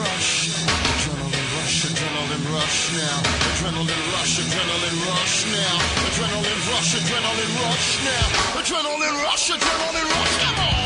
rush. Adrenaline rush, adrenaline rush now. Adrenaline rush, adrenaline rush now. Adrenaline rush, adrenaline rush now. Adrenaline rush, adrenaline rush, come on!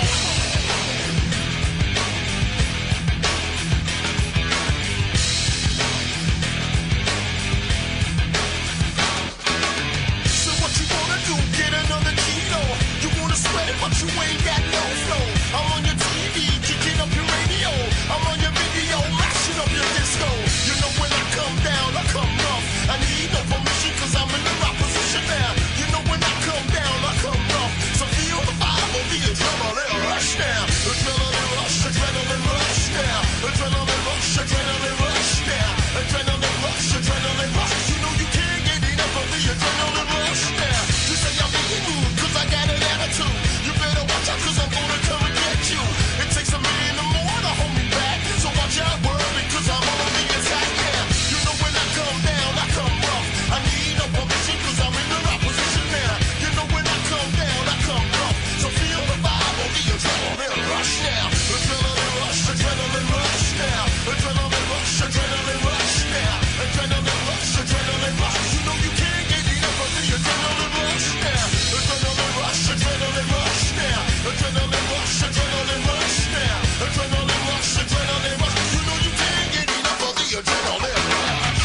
But you ain't got no flow. I'm on your TV, kicking up your radio. I'm on your video, mashing up your disco. You know when I come down, I come rough. I need no permission cause I'm in the right position now. You know when I come down, I come rough. So feel the vibe of the adrenaline rush now. Adrenaline rush, adrenaline rush now. Adrenaline rush, adrenaline rush now. Adrenaline rush, adrenaline rush. You know you can't get enough of the adrenaline rush now. You say I'm being rude cause I got an attitude. You better watch out cause I'm gonna come and get you. It takes a million or more to hold me back. So watch out, world, because I'm on the attack now. You know when I come down, I come rough. I need no permission cause I'm in the right position now. You know when I come down, I come rough. So feel the vibe of the adrenaline rush now. Adrenaline rush, adrenaline rush now. Adrenaline rush, adrenaline rush now. Adrenaline rush, adrenaline rush. You know you can't get enough of the adrenaline rush now. Adrenaline rush, adrenaline rush now. Adrenaline rush, adrenaline rush now. Adrenaline rush, adrenaline rush. You know you can't get enough of the adrenaline rush.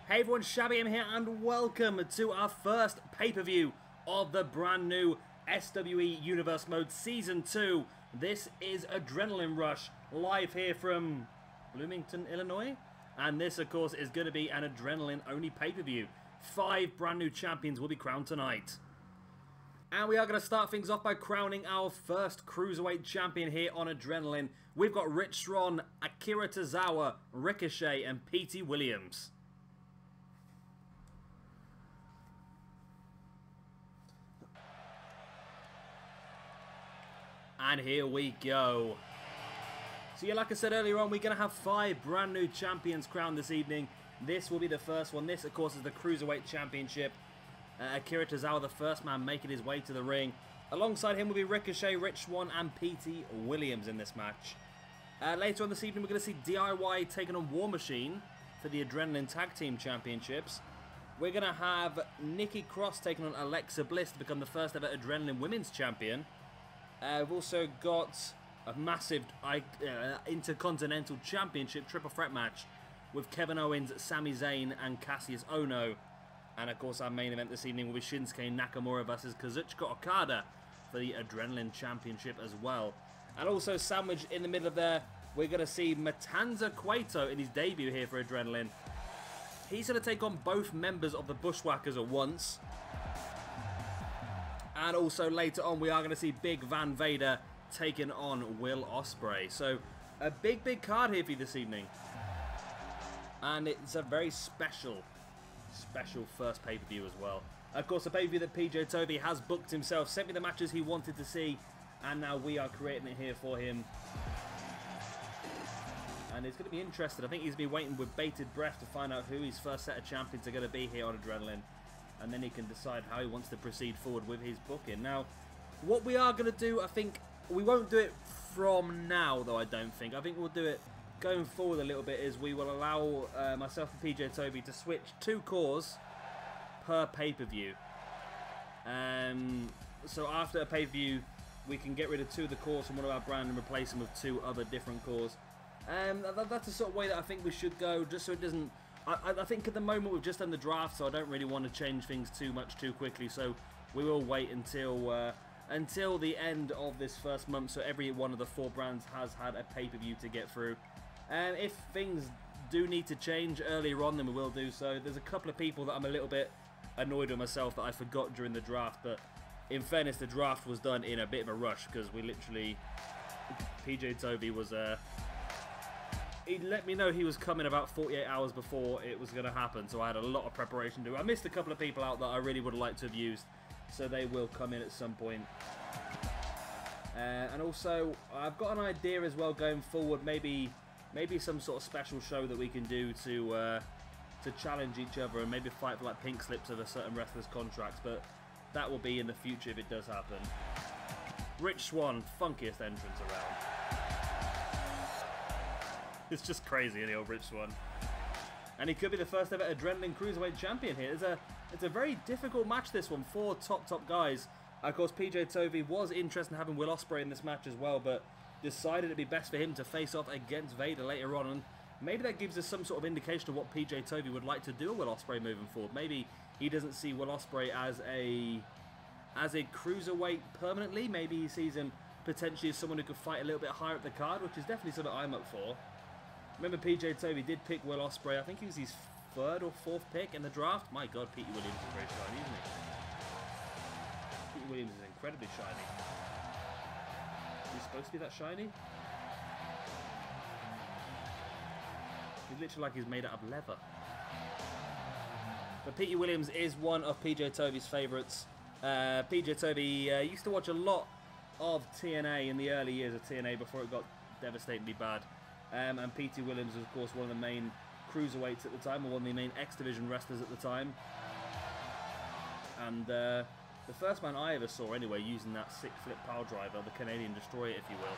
Hey everyone, Shabby M here and welcome to our first pay-per-view of the brand new SWE Universe Mode Season 2. This is Adrenaline Rush, live here from Bloomington, Illinois. And this, of course, is going to be an adrenaline-only pay-per-view. 5 brand new champions will be crowned tonight. And we are going to start things off by crowning our first Cruiserweight champion here on Adrenaline. We've got Rich Swann, Akira Tozawa, Ricochet and Petey Williams. And here we go. So yeah, like I said earlier on, we're going to have 5 brand new champions crowned this evening. This will be the first one. This, of course, is the Cruiserweight Championship. Akira Tozawa, the first man making his way to the ring. Alongside him will be Ricochet, Rich Swann, and Petey Williams in this match. Later on this evening, we're going to see DIY taking on WarMachine for the Adrenaline Tag Team Championships. We're going to have Nikki Cross taking on Alexa Bliss to become the first ever Adrenaline Women's Champion. We've also got a massive Intercontinental Championship triple threat match with Kevin Owens, Sami Zayn, and Kassius Ohno. And of course, our main event this evening will be Shinsuke Nakamura versus Kazuchika Okada for the Adrenaline Championship as well. And also sandwiched in the middle of there, we're going to see Matanza Cueto in his debut here for Adrenaline. He's going to take on both members of the Bushwackers at once. And also later on, we are going to see Big Van Vader taking on Will Ospreay. So, a big card here for you this evening. And it's a very special first pay-per-view as well. Of course, a pay-per-view that PJ Toby has booked himself, sent me the matches he wanted to see, and now we are creating it here for him. And it's going to be interesting. I think he's been waiting with bated breath to find out who his first set of champions are going to be here on Adrenaline. And then he can decide how he wants to proceed forward with his booking. Now, what we are going to do, I think, we won't do it from now, though, I don't think. I think we'll do it going forward a little bit, is we will allow myself and PJ Toby to switch 2 cores per pay-per-view. So after a pay-per-view, we can get rid of 2 of the cores from one of our brand and replace them with 2 other different cores. That's the sort of way that I think we should go, just so it doesn't... I think at the moment we've just done the draft, so I don't really want to change things too much too quickly. So we will wait until until the end of this first month, so every one of the 4 brands has had a pay-per-view to get through. And if things do need to change earlier on, then we will do so. There's a couple of people that I'm a little bit annoyed with myself that I forgot during the draft, but in fairness, the draft was done in a bit of a rush because we literally... PJ Toby was... he let me know he was coming about 48 hours before it was going to happen, so I had a lot of preparation to do. I missed a couple of people out that I really would have liked to have used, so they will come in at some point. And also, I've got an idea as well going forward, maybe some sort of special show that we can do to challenge each other and maybe fight for like pink slips of a certain wrestler's contracts, but that will be in the future if it does happen. Rich Swann, funkiest entrance around. It's just crazy, the old Rich Swann. And he could be the first ever Adrenaline Cruiserweight Champion here. It's a very difficult match, this one. 4 top guys. Of course, PJ Toby was interested in having Will Ospreay in this match as well, but decided it'd be best for him to face off against Vader later on. And maybe that gives us some sort of indication of what PJ Toby would like to do with Will Ospreay moving forward. Maybe he doesn't see Will Ospreay as a cruiserweight permanently. Maybe he sees him potentially as someone who could fight a little bit higher up the card, which is definitely something I'm up for. Remember, PJ Toby did pick Will Ospreay. I think he was his 3rd or 4th pick in the draft. My God, Petey Williams is very shiny, isn't he? Petey Williams is incredibly shiny. Is he supposed to be that shiny? He's literally like he's made out of leather. But Petey Williams is one of PJ Toby's favourites. PJ Toby used to watch a lot of TNA in the early years of TNA before it got devastatingly bad. And Petey Williams was, of course, one of the main cruiserweights at the time, or one of the main X Division wrestlers at the time. And the first man I ever saw, anyway, using that sick flip power driver, the Canadian Destroyer, if you will.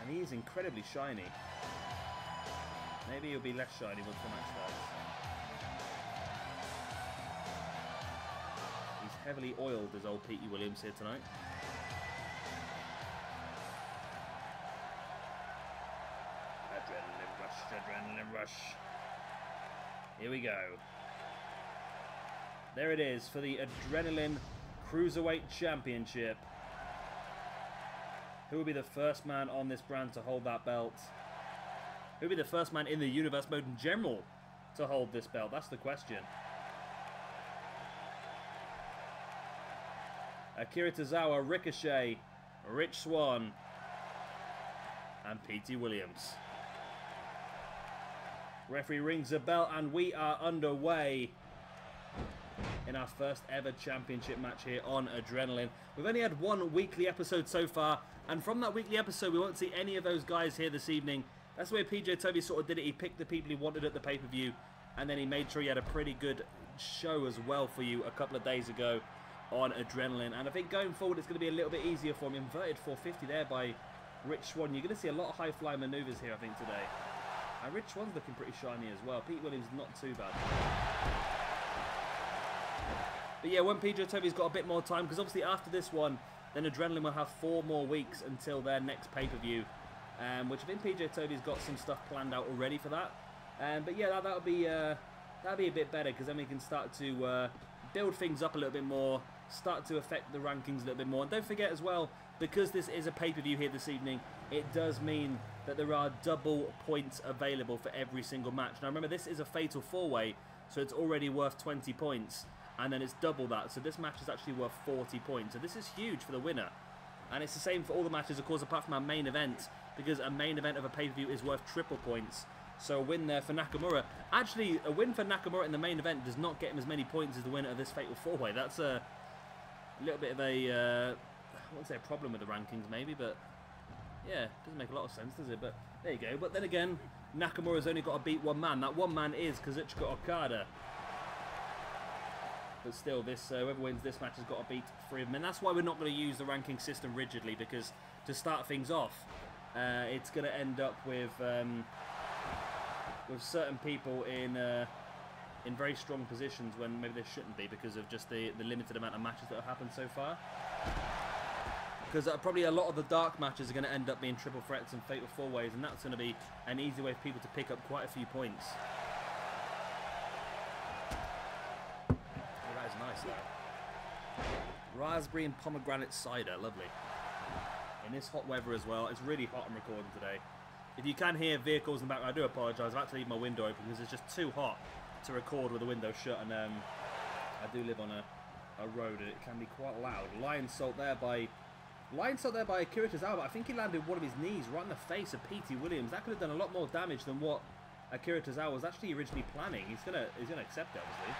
And he is incredibly shiny. Maybe he'll be less shiny once the match starts. He's heavily oiled, as old Petey Williams here tonight. Adrenaline rush, adrenaline rush. Here we go. There it is for the Adrenaline Cruiserweight Championship. Who will be the first man on this brand to hold that belt? Who will be the first man in the universe mode in general to hold this belt? That's the question. Akira Tozawa, Ricochet, Rich Swann, and Petey Williams. Referee rings the bell and we are underway in our first ever championship match here on Adrenaline. We've only had 1 weekly episode so far, and from that weekly episode we won't see any of those guys here this evening. That's the way PJ Toby sort of did it. He picked the people he wanted at the pay-per-view, and then he made sure he had a pretty good show as well for you a couple of days ago on Adrenaline. And I think going forward it's going to be a little bit easier for him. Inverted 450 there by Rich Swann. You're going to see a lot of high-flying manoeuvres here, I think, today. And Rich Swann's looking pretty shiny as well. Pete Williams not too bad. But yeah, when PJ Toby's got a bit more time, because obviously after this one, then Adrenaline will have 4 more weeks until their next pay-per-view, which I think PJ Toby's got some stuff planned out already for that. But yeah, that'll be a bit better, because then we can start to build things up a little bit more, start to affect the rankings a little bit more. And don't forget as well, because this is a pay-per-view here this evening, it does mean that there are double points available for every single match. Now remember, this is a fatal 4-way, so it's already worth 20 points. And then it's double that, so this match is actually worth 40 points. So this is huge for the winner. And it's the same for all the matches, of course, apart from our main event, because a main event of a pay-per-view is worth triple points. So a win there for Nakamura. Actually, a win for Nakamura in the main event does not get him as many points as the winner of this fatal 4-way. That's a little bit of a, I wouldn't say a problem with the rankings maybe, but yeah, doesn't make a lot of sense, does it? But there you go. But then again, Nakamura's only got to beat one man. That one man is Kazuchika Okada. But still, this whoever wins this match has got to beat 3 of them. And that's why we're not going to use the ranking system rigidly, because to start things off, it's going to end up with certain people in very strong positions when maybe they shouldn't be, because of just the limited amount of matches that have happened so far. Because probably a lot of the dark matches are going to end up being triple threats and fatal 4-ways, and that's going to be an easy way for people to pick up quite a few points. Nice though. Raspberry and pomegranate cider, lovely. In this hot weather as well, it's really hot I'm recording today. If you can hear vehicles in the background, I do apologise. I've had to leave my window open because it's just too hot to record with the window shut, and I do live on a road and it can be quite loud. Lion salt there by Akira Tozawa. I think he landed one of his knees right in the face of Petey Williams. That could have done a lot more damage than what Akira Tozawa was actually originally planning. He's gonna accept it, obviously.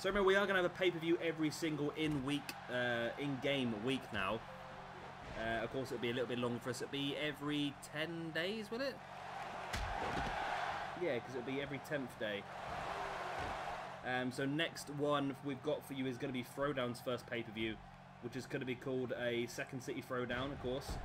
So remember, we are going to have a pay-per-view every single in-game week now. Of course, it'll be a little bit longer for us. It'll be every 10 days, will it? Yeah, because it'll be every 10th day. So next one we've got for you is going to be Throwdown's first pay-per-view, which is going to be called a Second City Throwdown, of course.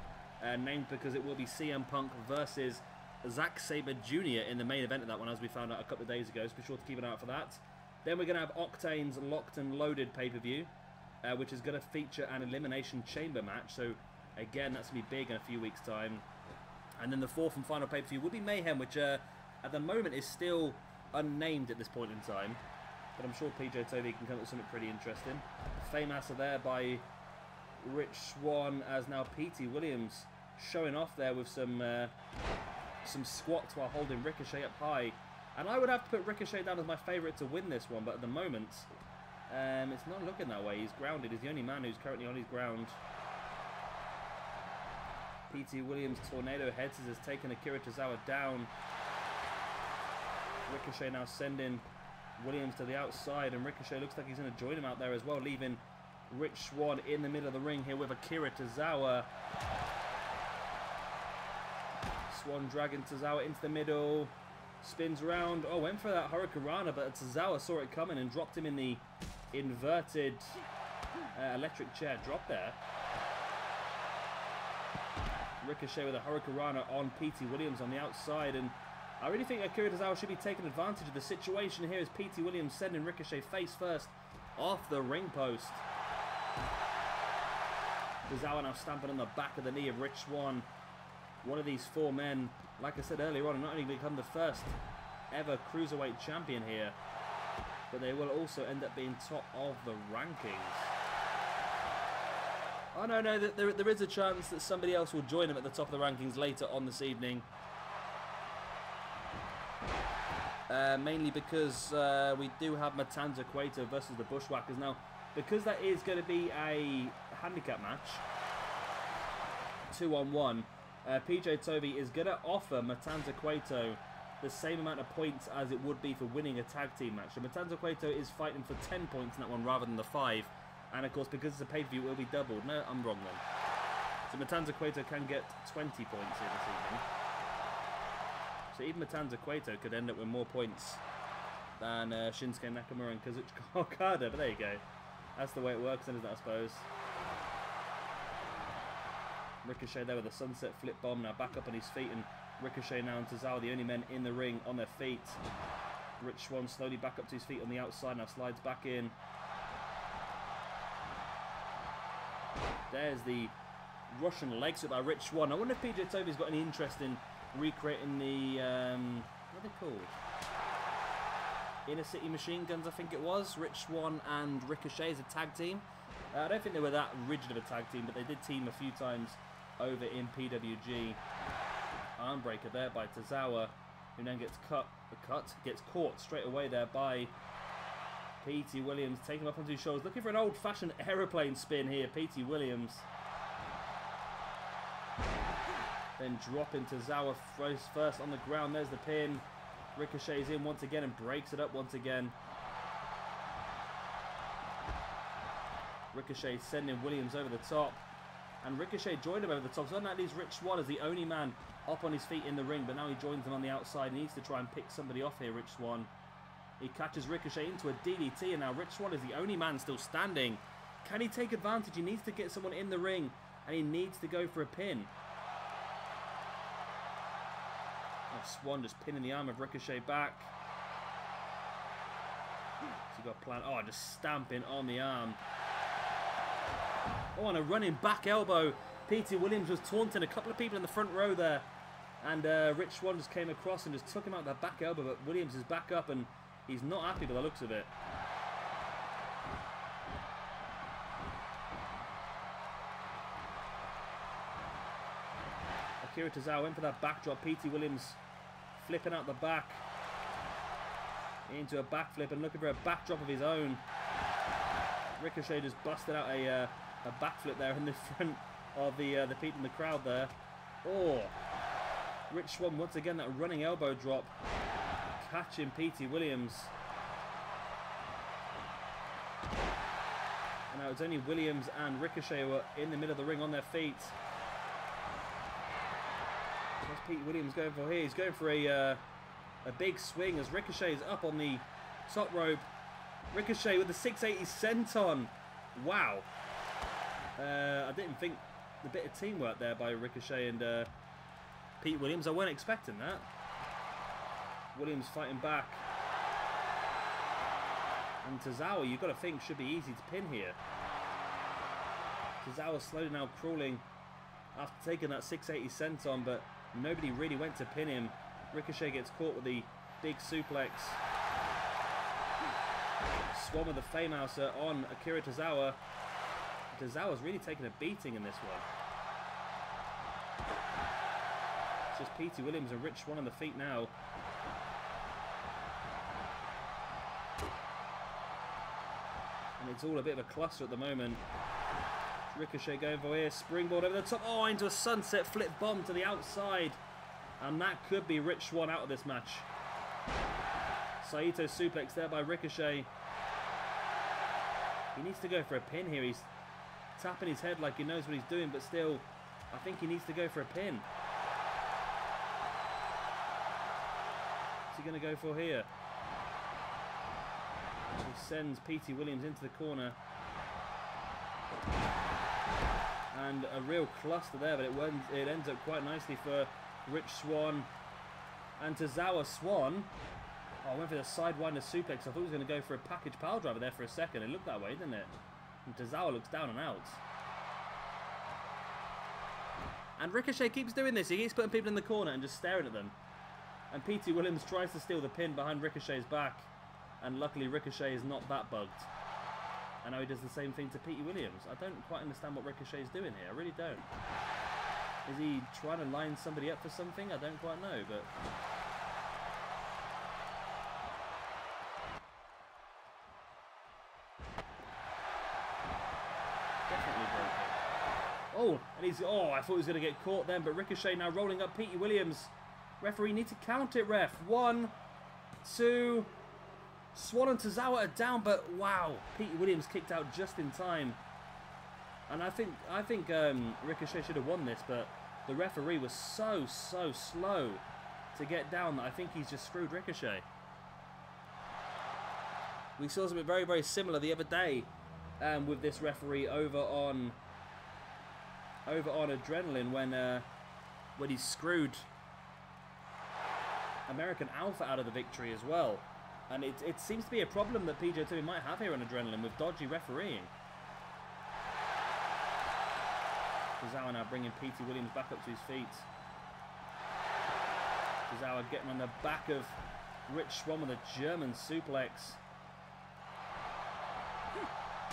Named because it will be CM Punk versus Zack Sabre Jr. in the main event of that one, as we found out a couple of days ago. So be sure to keep an eye out for that. Then we're going to have Octane's Locked and Loaded pay-per-view, which is going to feature an Elimination Chamber match. So, again, that's going to be big in a few weeks' time. And then the fourth and final pay-per-view will be Mayhem, which at the moment is still unnamed at this point in time. But I'm sure PJ Toby can come up with something pretty interesting. Fameasser there by Rich Swann, as now Petey Williams showing off there with some squats while holding Ricochet up high. And I would have to put Ricochet down as my favourite to win this one, but at the moment, it's not looking that way. He's grounded. He's the only man who's currently on his ground. Petey Williams' tornado head scissors has taken Akira Tozawa down. Ricochet now sending Williams to the outside, and Ricochet looks like he's going to join him out there as well, leaving Rich Swann in the middle of the ring here with Akira Tozawa. Swann dragging Tozawa into the middle. Spins around. Oh, went for that Hurricanrana, but Tozawa saw it coming and dropped him in the inverted electric chair drop there. Ricochet with a Hurricanrana on Petey Williams on the outside, and I really think Akira Tozawa should be taking advantage of the situation here as Petey Williams sending Ricochet face first off the ring post. Tozawa now stamping on the back of the knee of Rich Swann. One of these four men, like I said earlier on, not only become the first ever Cruiserweight champion here, but they will also end up being top of the rankings. Oh no, there is a chance that somebody else will join them at the top of the rankings later on this evening. Mainly because we do have Matanza Cueto versus the Bushwackers. Now, because that is going to be a handicap match, 2-on-1, PJ Toby is going to offer Matanza Cueto the same amount of points as it would be for winning a tag team match. So Matanza Cueto is fighting for 10 points in that one rather than the 5. And of course, because it's a pay-per-view, it will be doubled. No, I'm wrong then. So Matanza Cueto can get 20 points here this evening. So even Matanza Cueto could end up with more points than Shinsuke Nakamura and Kazuchika Okada. But there you go. That's the way it works, isn't it, I suppose. Ricochet there with a sunset flip bomb, now back up on his feet, and Ricochet now and Tozawa, the only men in the ring on their feet. Rich Swann slowly back up to his feet on the outside, now slides back in. There's the Russian leg sweep by Rich Swann. I wonder if PJ Toby's got any interest in recreating the, what are they called? Inner City Machine Guns, I think it was. Rich Swann and Ricochet as a tag team. I don't think they were that rigid of a tag team, but they did team a few times over in PWG. Armbreaker there by Tozawa, who then gets gets caught straight away there by Petey Williams, taking him up onto his shoulders, looking for an old-fashioned aeroplane spin here. Petey Williams then dropping Tozawa first on the ground. There's the pin. Ricochet's in once again and breaks it up once again. Ricochet sending Williams over the top, and Ricochet joined him over the top. So that leaves Rich Swann as the only man up on his feet in the ring, but now he joins him on the outside. He needs to try and pick somebody off here, Rich Swann. He catches Ricochet into a DDT, and now Rich Swann is the only man still standing. Can he take advantage? He needs to get someone in the ring, and he needs to go for a pin. Oh, Swann just pinning the arm of Ricochet back. So he got a plan. Oh, just stamping on the arm. Oh, and a running back elbow. Petey Williams was taunting a couple of people in the front row there. And Rich Swann just came across and just took him out with that back elbow. But Williams is back up and He's not happy by the looks of it. Akira Tozawa went for that backdrop. Petey Williams flipping out the back into a backflip and looking for a backdrop of his own. Ricochet just busted out a backflip there in the front of the people in the crowd there. Oh, Rich Swann once again, that running elbow drop, catching Petey Williams. And now it's only Williams and Ricochet who are in the middle of the ring on their feet. What's Petey Williams going for here? He's going for a big swing as Ricochet is up on the top rope. Ricochet with the 680 senton. Wow. I didn't think the bit of teamwork there by Ricochet and Pete Williams. I weren't expecting that. Williams fighting back. And Tozawa, you've got to think, should be easy to pin here. Tozawa slowly now crawling after taking that 680 senton, but nobody really went to pin him. Ricochet gets caught with the big suplex. Swann with the Famehouser on Akira Tozawa. Tozawa's really taking a beating in this one. It's just Petey Williams and Rich Swann on the feet now. And it's all a bit of a cluster at the moment. Ricochet going for here, springboard over the top, oh, into a sunset flip bomb to the outside. And that could be Rich Swann out of this match. Saito suplex there by Ricochet. He needs to go for a pin here. He's tapping his head like he knows what he's doing, but still, I think he needs to go for a pin. What's he going to go for here? He sends Petey Williams into the corner. And a real cluster there, but it ends up quite nicely for Rich Swann. And Tozawa Swann, oh, went for the sidewinder suplex. I thought he was going to go for a package pile driver there for a second. It looked that way, didn't it? And Tozawa looks down and out. And Ricochet keeps doing this. He keeps putting people in the corner and just staring at them. And Petey Williams tries to steal the pin behind Ricochet's back. And luckily Ricochet is not that bugged. I know he does the same thing to Petey Williams. I don't quite understand what Ricochet is doing here. I really don't. Is he trying to line somebody up for something? I don't quite know, but... definitely broken. Oh, and he's... oh, I thought he was going to get caught then, but Ricochet now rolling up Petey Williams. Referee, need to count it, ref. 1, 2... Swann and Tozawa are down, but wow, Petey Williams kicked out just in time. And I think Ricochet should have won this, but the referee was so slow to get down that I think he's just screwed Ricochet. We saw something very similar the other day with this referee over on Adrenaline when he screwed American Alpha out of the victory as well. And it seems to be a problem that PJ2 might have here on Adrenaline with dodgy refereeing. Tozawa now bringing Petey Williams back up to his feet. Tozawa getting on the back of Rich Swann with a German suplex.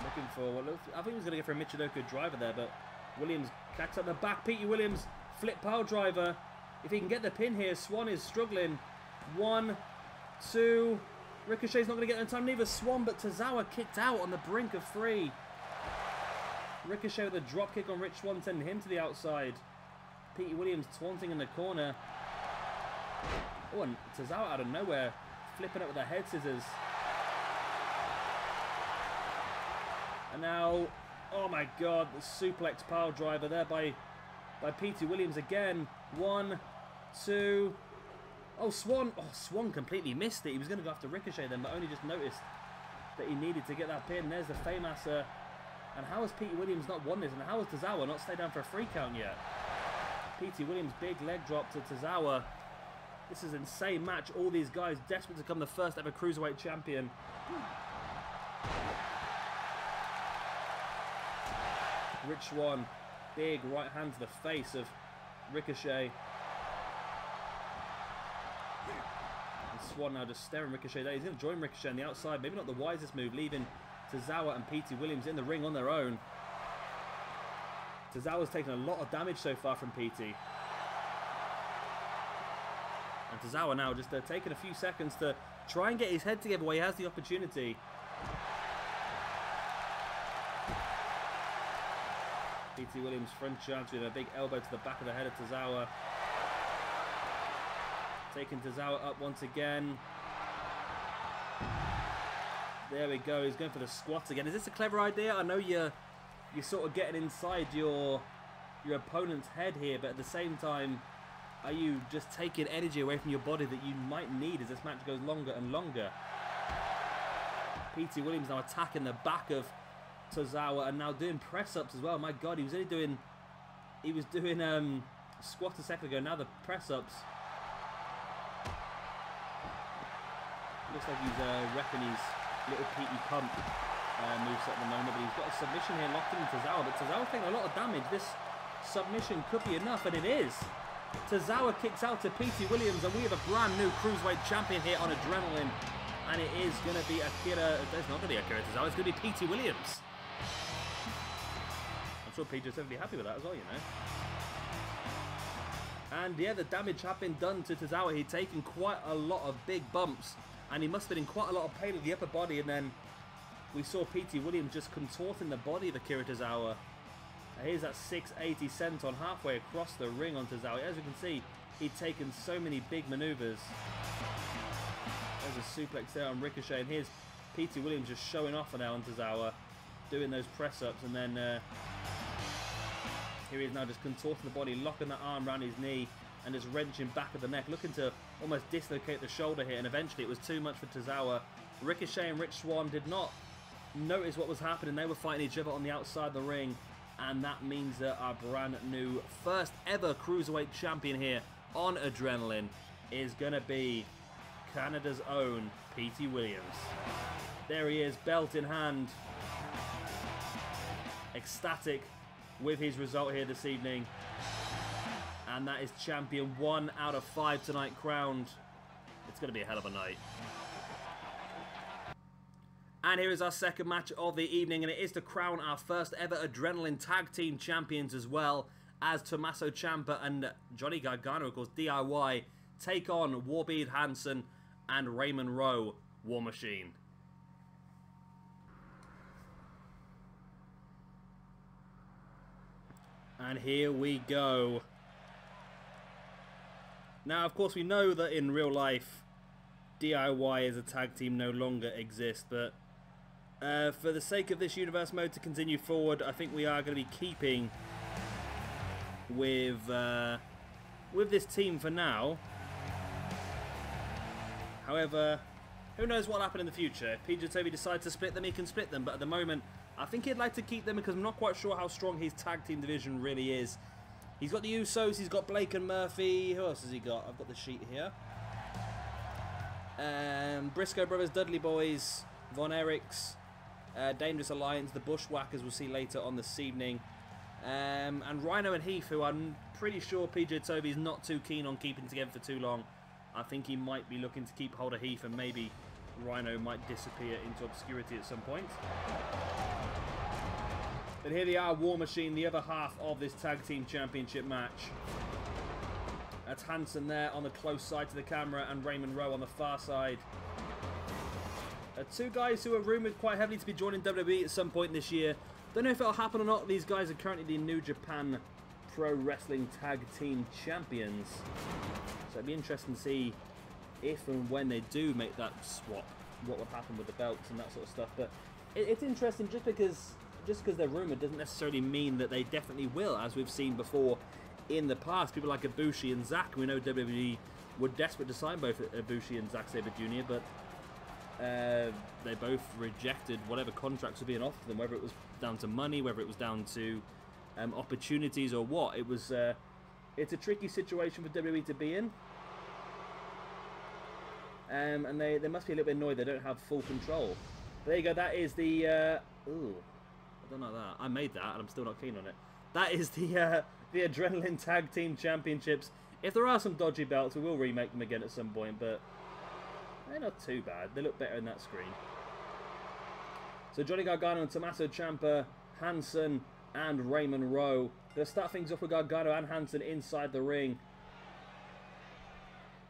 Looking for, well, I think he was going to go for a Michinoku driver there, but Williams catches up the back. Petey Williams, flip pile driver. If he can get the pin here, Swann is struggling. 1, 2... Ricochet's not going to get there in time, neither Swann, but Tozawa kicked out on the brink of 3. Ricochet with a drop kick on Rich Swann, sending him to the outside. Petey Williams taunting in the corner. Oh, and Tozawa out of nowhere, flipping up with the head scissors. And now, oh my god, the suplex pile driver there by Petey Williams again. 1, 2... oh, Swann! Oh, Swann completely missed it. He was going to go after Ricochet then, but only just noticed that he needed to get that pin. There's the Famehouser. And how has Petey Williams not won this? And how has Tozawa not stayed down for a 3 count yet? Petey Williams, big leg drop to Tozawa. This is an insane match. All these guys desperate to become the first ever Cruiserweight champion. Rich Swann, big right hand to the face of Ricochet. Swann now just staring Ricochet there. He's going to join Ricochet on the outside. Maybe not the wisest move, leaving Tozawa and Petey Williams in the ring on their own. Tozawa's taken a lot of damage so far from Petey. And Tozawa now just taking a few seconds to try and get his head together where he has the opportunity. Petey Williams front charge with a big elbow to the back of the head of Tozawa. Taking Tozawa up once again. There we go. He's going for the squats again. Is this a clever idea? I know you're sort of getting inside your opponent's head here, but at the same time, are you just taking energy away from your body that you might need as this match goes longer and longer? Petey Williams now attacking the back of Tozawa and now doing press-ups as well. My God, he was doing squats a second ago. Now the press-ups. Looks like he's wrecking his little Petey pump moves at the moment, but he's got a submission here locked in Tozawa, but Tozawa's taking a lot of damage. This submission could be enough, and it is. Tozawa kicks out to Petey Williams, and we have a brand new Cruiserweight champion here on Adrenaline, and it is going to be Akira. It's not going to be Akira Tozawa, it's going to be Petey Williams. I'm sure Petey's going to be happy with that as well, you know. And yeah, the damage had been done to Tozawa. He'd taken quite a lot of big bumps, and he must have been in quite a lot of pain with the upper body, and then we saw Petey Williams just contorting the body of Akira Tozawa. Here's that 680 senton halfway across the ring on Tozawa. As you can see, he'd taken so many big maneuvers. There's a suplex there on Ricochet, and here's Petey Williams just showing off now on Tozawa, doing those press-ups, and then here he is now just contorting the body, locking that arm around his knee, and just wrenching back of the neck, looking to almost dislocate the shoulder here, and eventually it was too much for Tozawa. Ricochet and Rich Swann did not notice what was happening. They were fighting each other on the outside of the ring, and that means that our brand new first ever Cruiserweight champion here on Adrenaline is going to be Canada's own Petey Williams. There he is, belt in hand, ecstatic with his result here this evening. And that is champion 1 out of 5 tonight crowned. It's going to be a hell of a night. And here is our second match of the evening, and it is to crown our first ever Adrenaline Tag Team Champions, as well as Tommaso Ciampa and Johnny Gargano, of course, DIY, take on Warbeard Hansen and Raymond Rowe, WarMachine. And here we go. Now, of course, we know that in real life, DIY as a tag team no longer exists, but for the sake of this universe mode to continue forward, I think we are going to be keeping with this team for now. However, who knows what will happen in the future. If PJ decides to split them, he can split them, but at the moment, I think he'd like to keep them because I'm not quite sure how strong his tag team division really is. He's got the Usos, he's got Blake and Murphy. Who else has he got? I've got the sheet here. Briscoe Brothers, Dudley Boys, Von Erichs, Dangerous Alliance, the Bushwackers we'll see later on this evening. And Rhino and Heath, who I'm pretty sure PJ Toby's not too keen on keeping together for too long. I think he might be looking to keep hold of Heath, and maybe Rhino might disappear into obscurity at some point. But here they are, WarMachine, the other half of this Tag Team Championship match. That's Hansen there on the close side to the camera, and Raymond Rowe on the far side. Two guys who are rumoured quite heavily to be joining WWE at some point this year. Don't know if it'll happen or not. These guys are currently the New Japan Pro Wrestling Tag Team Champions. So it'd be interesting to see if and when they do make that swap, what would happen with the belts and that sort of stuff. But it's interesting just because they're rumoured doesn't necessarily mean that they definitely will, as we've seen before in the past. People like Ibushi and Zack, we know WWE were desperate to sign both Ibushi and Zack Sabre Jr., but they both rejected whatever contracts were being offered them, whether it was down to money, whether it was down to opportunities or what. It was it's a tricky situation for WWE to be in, and they must be a little bit annoyed they don't have full control. But there you go, that is the ooh, I don't like that. I made that and I'm still not keen on it. That is the Adrenaline Tag Team Championships. If there are some dodgy belts, we will remake them again at some point, but They're not too bad. They look better in that screen. So Johnny Gargano and Tommaso Ciampa, Hansen and Raymond Rowe. They'll start things off with Gargano and Hansen inside the ring.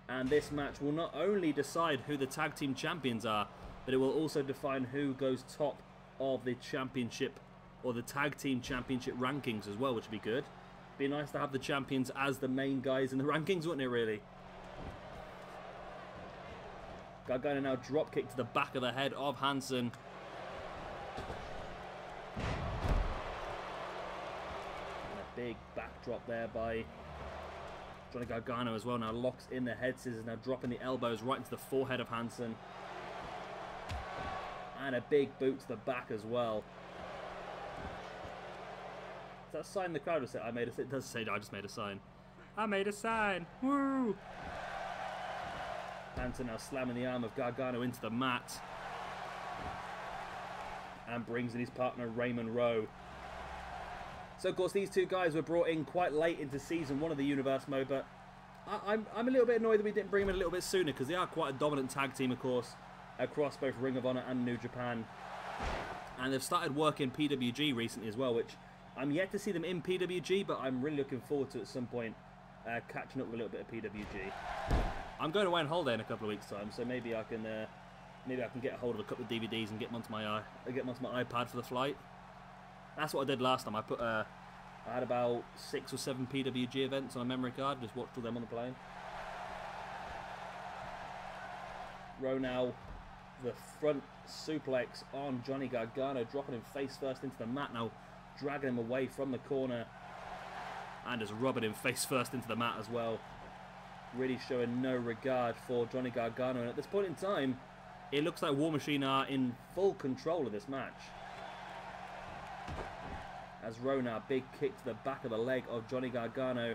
And this match will not only decide who the tag team champions are, but it will also define who goes top of the championship or the tag team championship rankings as well, which would be good. Be nice to have the champions as the main guys in the rankings, wouldn't it, really? Gargano now drop kick to the back of the head of Hansen. And a big backdrop there by Johnny Gargano as well. Now locks in the head scissors, now dropping the elbows right into the forehead of Hansen. And a big boot to the back as well. Does that sign the crowd? It does say I just made a sign. I made a sign. Woo! Hansen now slamming the arm of Gargano into the mat. And brings in his partner Raymond Rowe. So of course these two guys were brought in quite late into season 1 of the Universe mode, but I'm a little bit annoyed that we didn't bring them in a little bit sooner, because they are quite a dominant tag team, of course, across both Ring of Honor and New Japan. And they've started working PWG recently as well, which I'm yet to see them in PWG, but I'm really looking forward to at some point catching up with a little bit of PWG. I'm going away on holiday in a couple of weeks' time, so maybe I can get a hold of a couple of DVDs and get them onto my iPad for the flight. That's what I did last time. I had about 6 or 7 PWG events on a memory card. Just watched all them on the plane. Rowe now, the front suplex on Johnny Gargano, dropping him face first into the mat. Now dragging him away from the corner and just rubbing him face first into the mat as well. Really showing no regard for Johnny Gargano. And at this point in time, it looks like WarMachine are in full control of this match. As Rowe now, big kick to the back of the leg of Johnny Gargano.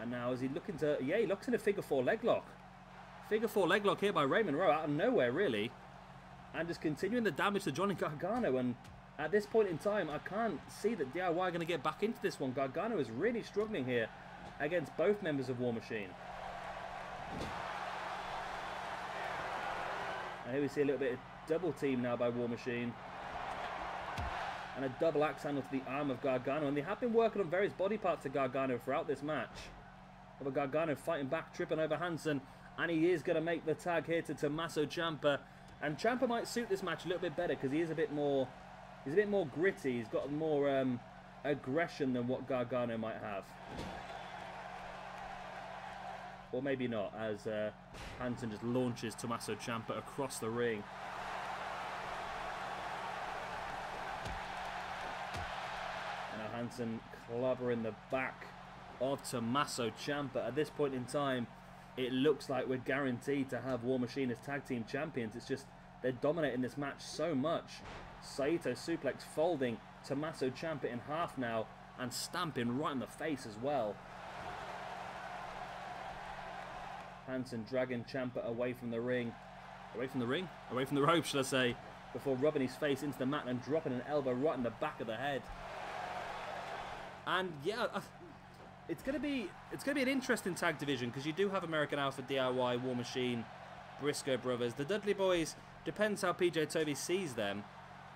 And now is he looking to... Yeah, he locks in a figure 4 leg lock. Figure 4 leg lock here by Raymond Rowe out of nowhere, really. And just continuing the damage to Johnny Gargano. And at this point in time, I can't see that DIY are going to get back into this one. Gargano is really struggling here against both members of WarMachine. And here we see a little bit of double team now by WarMachine. And a double axe handle to the arm of Gargano. And they have been working on various body parts of Gargano throughout this match. But Gargano fighting back, tripping over Hansen. And he is going to make the tag here to Tommaso Ciampa. And Ciampa might suit this match a little bit better, because he is a bit more... He's a bit more gritty. He's got more aggression than what Gargano might have. Or maybe not, as Hansen just launches Tommaso Ciampa across the ring. And now Hansen clobbering the back of Tommaso Ciampa. At this point in time, it looks like we're guaranteed to have WarMachine as tag team champions. It's just they're dominating this match so much. Saito suplex folding Tommaso Ciampa in half now and stamping right in the face as well. Hansen dragging Ciampa away from the ring. Away from the ring? Away from the rope, should I say. Before rubbing his face into the mat and dropping an elbow right in the back of the head. And yeah, it's gonna be an interesting tag division, because you do have American Alpha, DIY, WarMachine, Briscoe Brothers. The Dudley Boys, depends how PJ Toby sees them.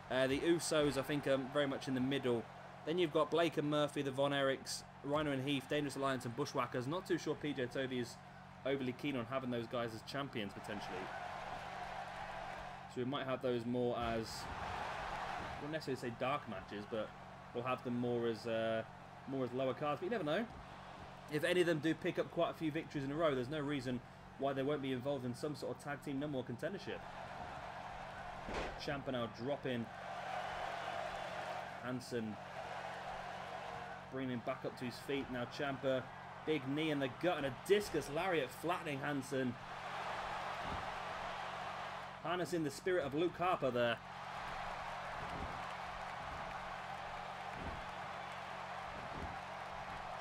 The Usos, I think, are very much in the middle. Then you've got Blake and Murphy, the Von Erichs, Rhino and Heath, Dangerous Alliance and Bushwackers. Not too sure PJ Toby is overly keen on having those guys as champions, potentially. So we might have those more as... I wouldn't necessarily say dark matches, but we'll have them more as lower cards. But you never know. If any of them do pick up quite a few victories in a row, there's no reason why they won't be involved in some sort of tag team number one contendership. Ciampa now dropping. Hansen bringing him back up to his feet. Now Ciampa, big knee in the gut and a discus lariat flattening Hansen. Harnessing the spirit of Luke Harper there.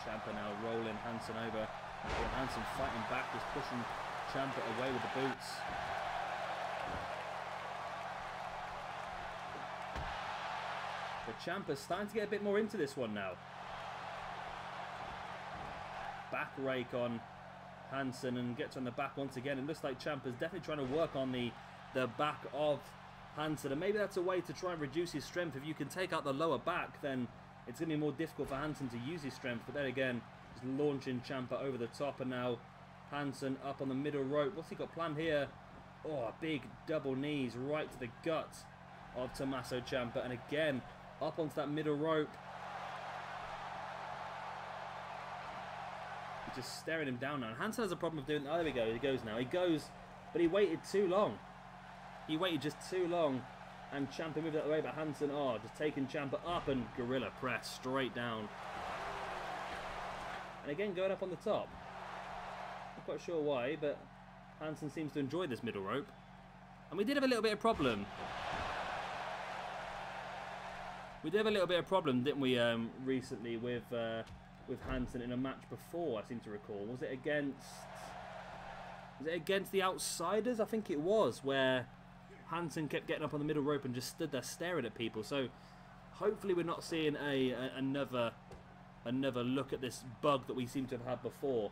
Ciampa now rolling Hansen over. And Hansen fighting back, just pushing Ciampa away with the boots. But Ciampa's starting to get a bit more into this one now. Back rake on Hansen and gets on the back once again. It looks like Ciampa's definitely trying to work on the back of Hansen, and maybe that's a way to try and reduce his strength. If you can take out the lower back, then it's going to be more difficult for Hansen to use his strength. But then again, just launching Ciampa over the top, and now Hansen up on the middle rope. What's he got planned here? Oh, big double knees right to the gut of Tommaso Ciampa, and again up onto that middle rope. He's just staring him down now. And Hansen has a problem of doing. Oh, there we go. He goes now. He goes, but he waited too long. He waited just too long, and Ciampa moved out of the way. But Hansen, oh, just taking Ciampa up and gorilla press straight down. And again, going up on the top. Not quite sure why, but Hansen seems to enjoy this middle rope. And we did have a little bit of problem. We did have a little bit of problem, didn't we, recently with Hansen in a match before, I seem to recall. Was it against the Outsiders? I think it was, where Hansen kept getting up on the middle rope and just stood there staring at people. So hopefully we're not seeing another look at this bug that we seem to have had before.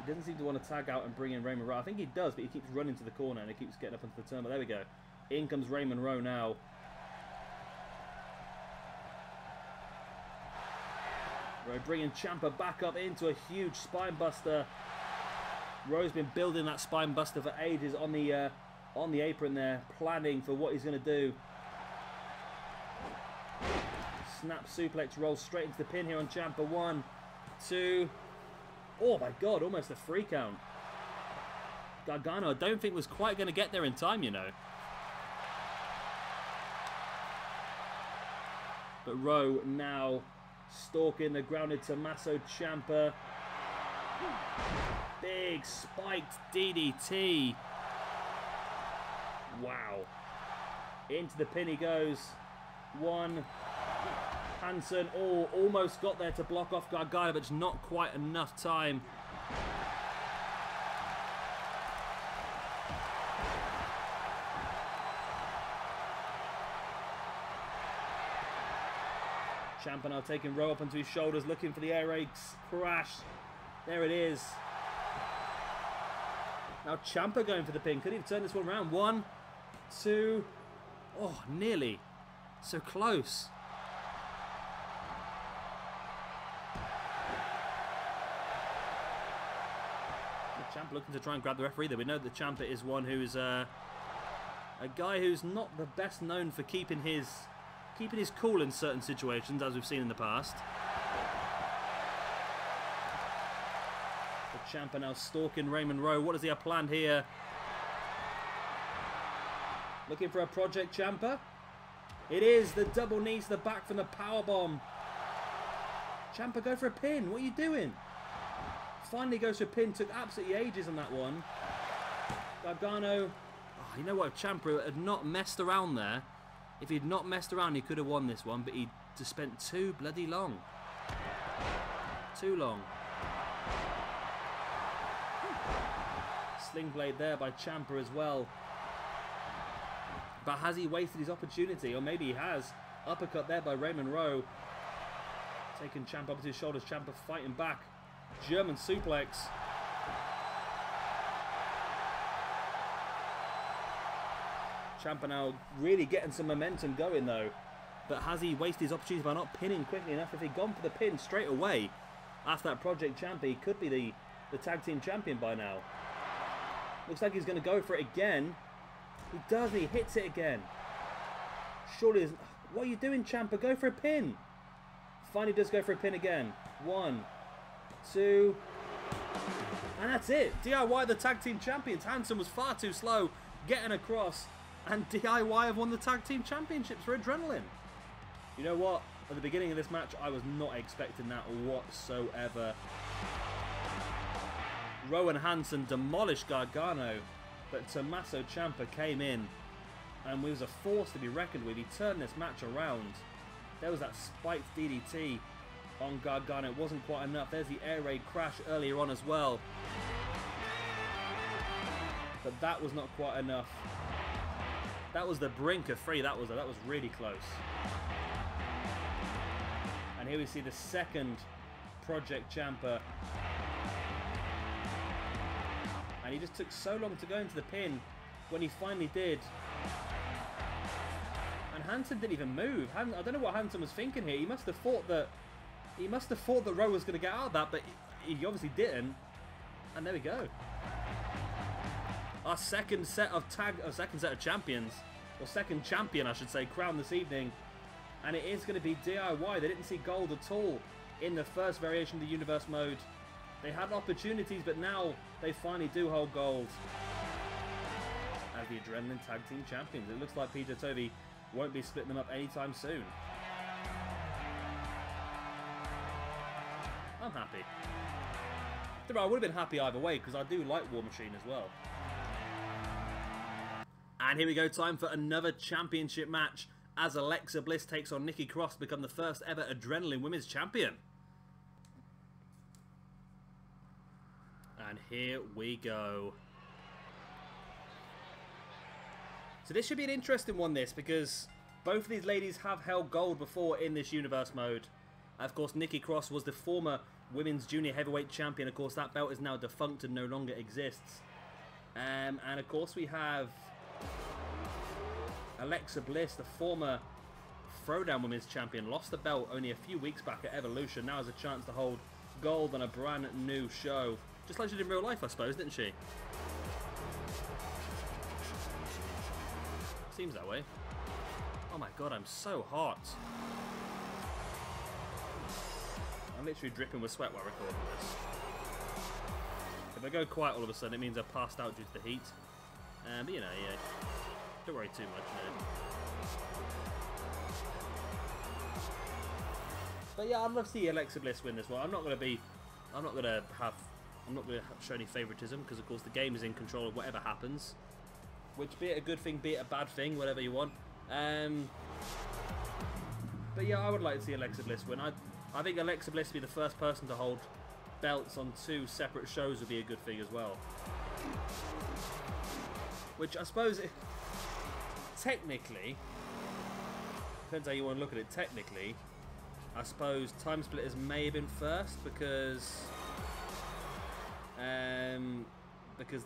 He doesn't seem to want to tag out and bring in Raymond Rowe. I think he does, but he keeps running to the corner and he keeps getting up into the turn. But there we go. In comes Raymond Rowe now. Rowe bringing Ciampa back up into a huge spine buster. Rowe's been building that spine buster for ages on the apron there, planning for what he's going to do. Snap suplex rolls straight into the pin here on Ciampa. 1, 2. Oh my God, almost a 3 count. Gargano, I don't think was quite going to get there in time, you know. But Rowe now stalking the grounded Tommaso Ciampa. Big spiked DDT. Wow. Into the pin he goes. 1. Hansen, oh, almost got there to block off Gargano, but it's not quite enough time. Ciampa now taking Rowe up onto his shoulders, looking for the air raid crash. There it is. Now Ciampa going for the pin. Could he have turned this one around? 1, 2. Oh, nearly. So close. Ciampa looking to try and grab the referee there. We know that Ciampa is one who's a guy who's not the best known for keeping his cool in certain situations, as we've seen in the past. But Ciampa now stalking Raymond Rowe. What does he have planned here? Looking for a Project Ciampa. It is the double knees to the back from the powerbomb. Ciampa, go for a pin. What are you doing? Finally goes for a pin. Took absolutely ages on that one. Gargano. Oh, you know what? If Ciampa had not messed around there, if he'd not messed around, he could have won this one, but he just spent too bloody long. Too long. Sling blade there by Ciampa as well. But has he wasted his opportunity? Or maybe he has. Uppercut there by Raymond Rowe. Taking Ciampa up to his shoulders. Ciampa fighting back. German suplex. Ciampa now really getting some momentum going though. But has he wasted his opportunity by not pinning quickly enough? If he'd gone for the pin straight away after that Project Ciampa, he could be the tag team champion by now. Looks like he's going to go for it again. He does, he hits it again. Surely, what are you doing, Ciampa? Go for a pin. Finally does go for a pin again. 1, 2, and that's it. DIY the tag team champions. Hansen was far too slow getting across, and DIY have won the tag team championships for Adrenaline. You know what? At the beginning of this match, I was not expecting that whatsoever. Rowe and Hansen demolished Gargano, but Tommaso Ciampa came in and was a force to be reckoned with. He turned this match around. There was that spiked DDT on Gargano. It wasn't quite enough. There's the air raid crash earlier on as well. But that was not quite enough. That was the brink of 3. That was really close. And here we see the second Project Ciampa. And he just took so long to go into the pin when he finally did. And Hansen didn't even move. I don't know what Hansen was thinking here. He must have thought that Rowe was going to get out of that, but he obviously didn't. And there we go. Our second set of champions, or second champion, I should say, crowned this evening. And it is going to be DIY. They didn't see gold at all in the first variation of the Universe mode. They had opportunities, but now they finally do hold gold as the Adrenaline Tag Team Champions. It looks like Peter Toby won't be splitting them up anytime soon. I'm happy. I would have been happy either way, because I do like WarMachine as well. And here we go, time for another championship match as Alexa Bliss takes on Nikki Cross to become the first ever Adrenaline Women's Champion. And here we go. So this should be an interesting one, this, because both of these ladies have held gold before in this Universe mode. Of course, Nikki Cross was the former Women's Junior Heavyweight Champion. Of course, that belt is now defunct and no longer exists. And of course, we have Alexa Bliss, the former Throwdown Women's Champion, lost the belt only a few weeks back at Evolution. Now has a chance to hold gold on a brand new show. Just like she did in real life, I suppose, didn't she? Seems that way. Oh my god, I'm so hot. I'm literally dripping with sweat while recording this. If I go quiet all of a sudden, it means I've passed out due to the heat. But you know, yeah. Don't worry too much, no. But yeah, I'd love to see Alexa Bliss win this one. I'm not going to show any favoritism, because of course the game is in control of whatever happens. Which, be it a good thing, be it a bad thing, whatever you want. But yeah, I would like to see Alexa Bliss win. I think Alexa Bliss to be the first person to hold belts on 2 separate shows would be a good thing as well. Which I suppose, technically, depends how you want to look at it, technically, I suppose Time Splitters may have been first because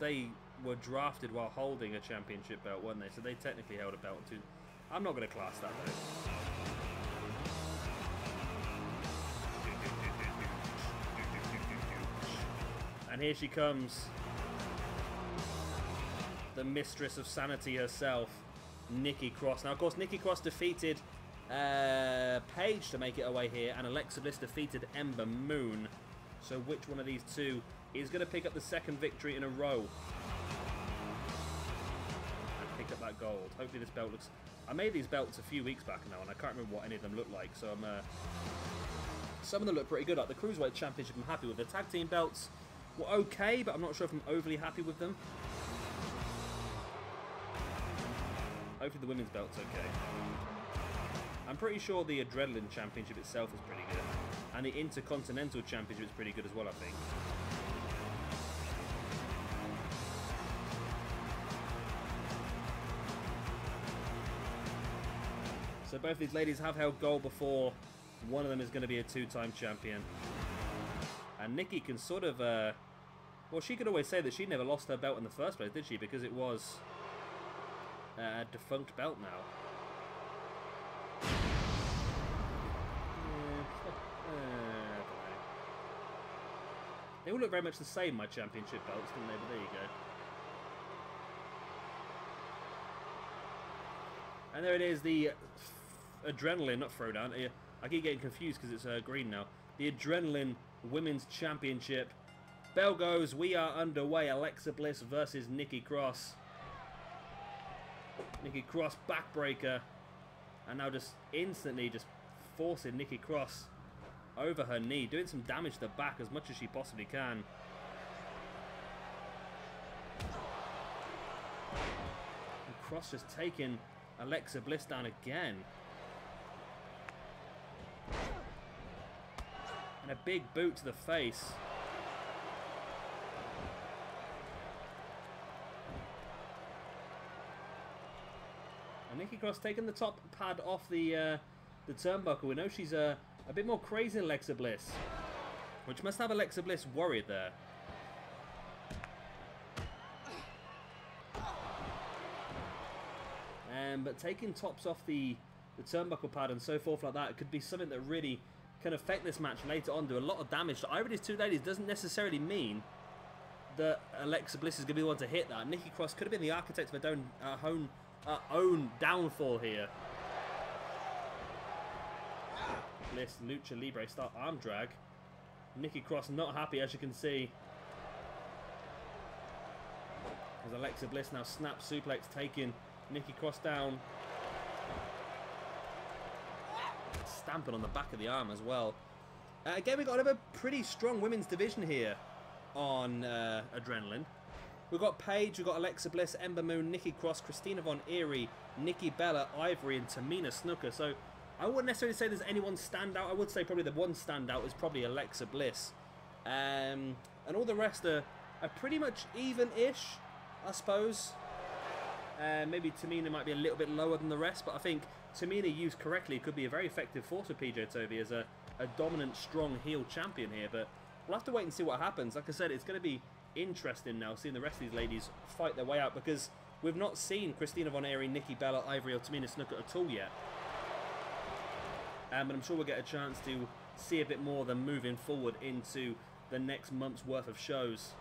they were drafted while holding a championship belt, weren't they? So they technically held a belt too. I'm not going to class that though. And here she comes, the mistress of sanity herself, Nikki Cross. Now, of course, Nikki Cross defeated Paige to make it away here, and Alexa Bliss defeated Ember Moon. So which one of these two is going to pick up the second victory in a row? And pick up that gold. Hopefully this belt looks... I made these belts a few weeks back now, and I can't remember what any of them look like, so I'm... Some of them look pretty good. Like the Cruiserwright Championship, I'm happy with. The tag team belts were okay, but I'm not sure if I'm overly happy with them. Hopefully the women's belt's okay. I'm pretty sure the Adrenaline Championship itself is pretty good. And the Intercontinental Championship is pretty good as well, I think. So both these ladies have held gold before. One of them is going to be a 2-time champion. And Nikki can sort of... well, she could always say that she never lost her belt in the first place, did she? Because it was a defunct belt now. They all look very much the same, my championship belts, don't they? But there you go. And there it is, the Adrenaline, not Throwdown. I keep getting confused because it's green now. The Adrenaline Women's Championship. Bell goes, we are underway. Alexa Bliss versus Nikki Cross. Nikki Cross, backbreaker. And now just instantly just forcing Nikki Cross over her knee, doing some damage to the back as much as she possibly can. And Cross just taking Alexa Bliss down again. And a big boot to the face. And Nikki Cross taking the top pad off the turnbuckle. We know she's a bit more crazy than Alexa Bliss. which must have Alexa Bliss worried there. But taking tops off the turnbuckle pad and so forth like that could be something that really can affect this match later on, do a lot of damage. To either of these two ladies doesn't necessarily mean that Alexa Bliss is going to be the one to hit that. Nikki Cross could have been the architect of her own downfall here. Bliss, Lucha Libre start arm drag. Nikki Cross not happy, as you can see. As Alexa Bliss now snap suplex, taking Nikki Cross down. Stamping on the back of the arm as well. Again, we've got another pretty strong women's division here on Adrenaline. We've got Paige, we've got Alexa Bliss, Ember Moon, Nikki Cross, Christina Von Eerie, Nikki Bella, Ivory, and Tamina Snuka. So I wouldn't necessarily say there's anyone standout. I would say probably the one standout is probably Alexa Bliss. And all the rest are pretty much even-ish, I suppose. Maybe Tamina might be a little bit lower than the rest, but I think Tamina, used correctly, could be a very effective force for PJ Toby as a dominant, strong heel champion here. But we'll have to wait and see what happens. Like I said, it's going to be interesting now seeing the rest of these ladies fight their way out, because we've not seen Christina Von Eerie, Nikki Bella, Ivory, or Tamina Snuka at all yet. But I'm sure we'll get a chance to see a bit more of them moving forward into the next month's worth of shows.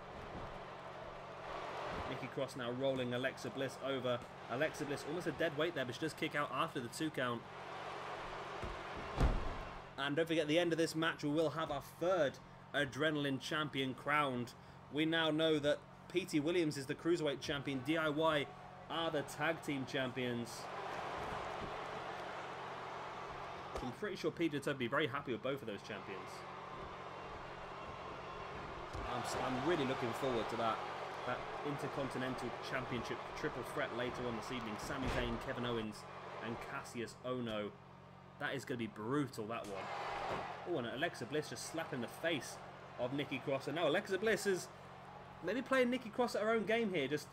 Nikki Cross now rolling Alexa Bliss over. Alexa Bliss almost a dead weight there, but she does kick out after the 2 count. And don't forget, at the end of this match, we will have our 3rd Adrenaline champion crowned. We now know that Petey Williams is the Cruiserweight champion. DIY are the tag team champions. I'm pretty sure PJ Toby would be very happy with both of those champions. I'm really looking forward to that Intercontinental Championship triple threat later on this evening. Sami Zayn, Kevin Owens, and Kassius Ohno. That is going to be brutal, that one. Oh, and Alexa Bliss just slapping the face of Nikki Cross. And now Alexa Bliss is maybe playing Nikki Cross at her own game here, just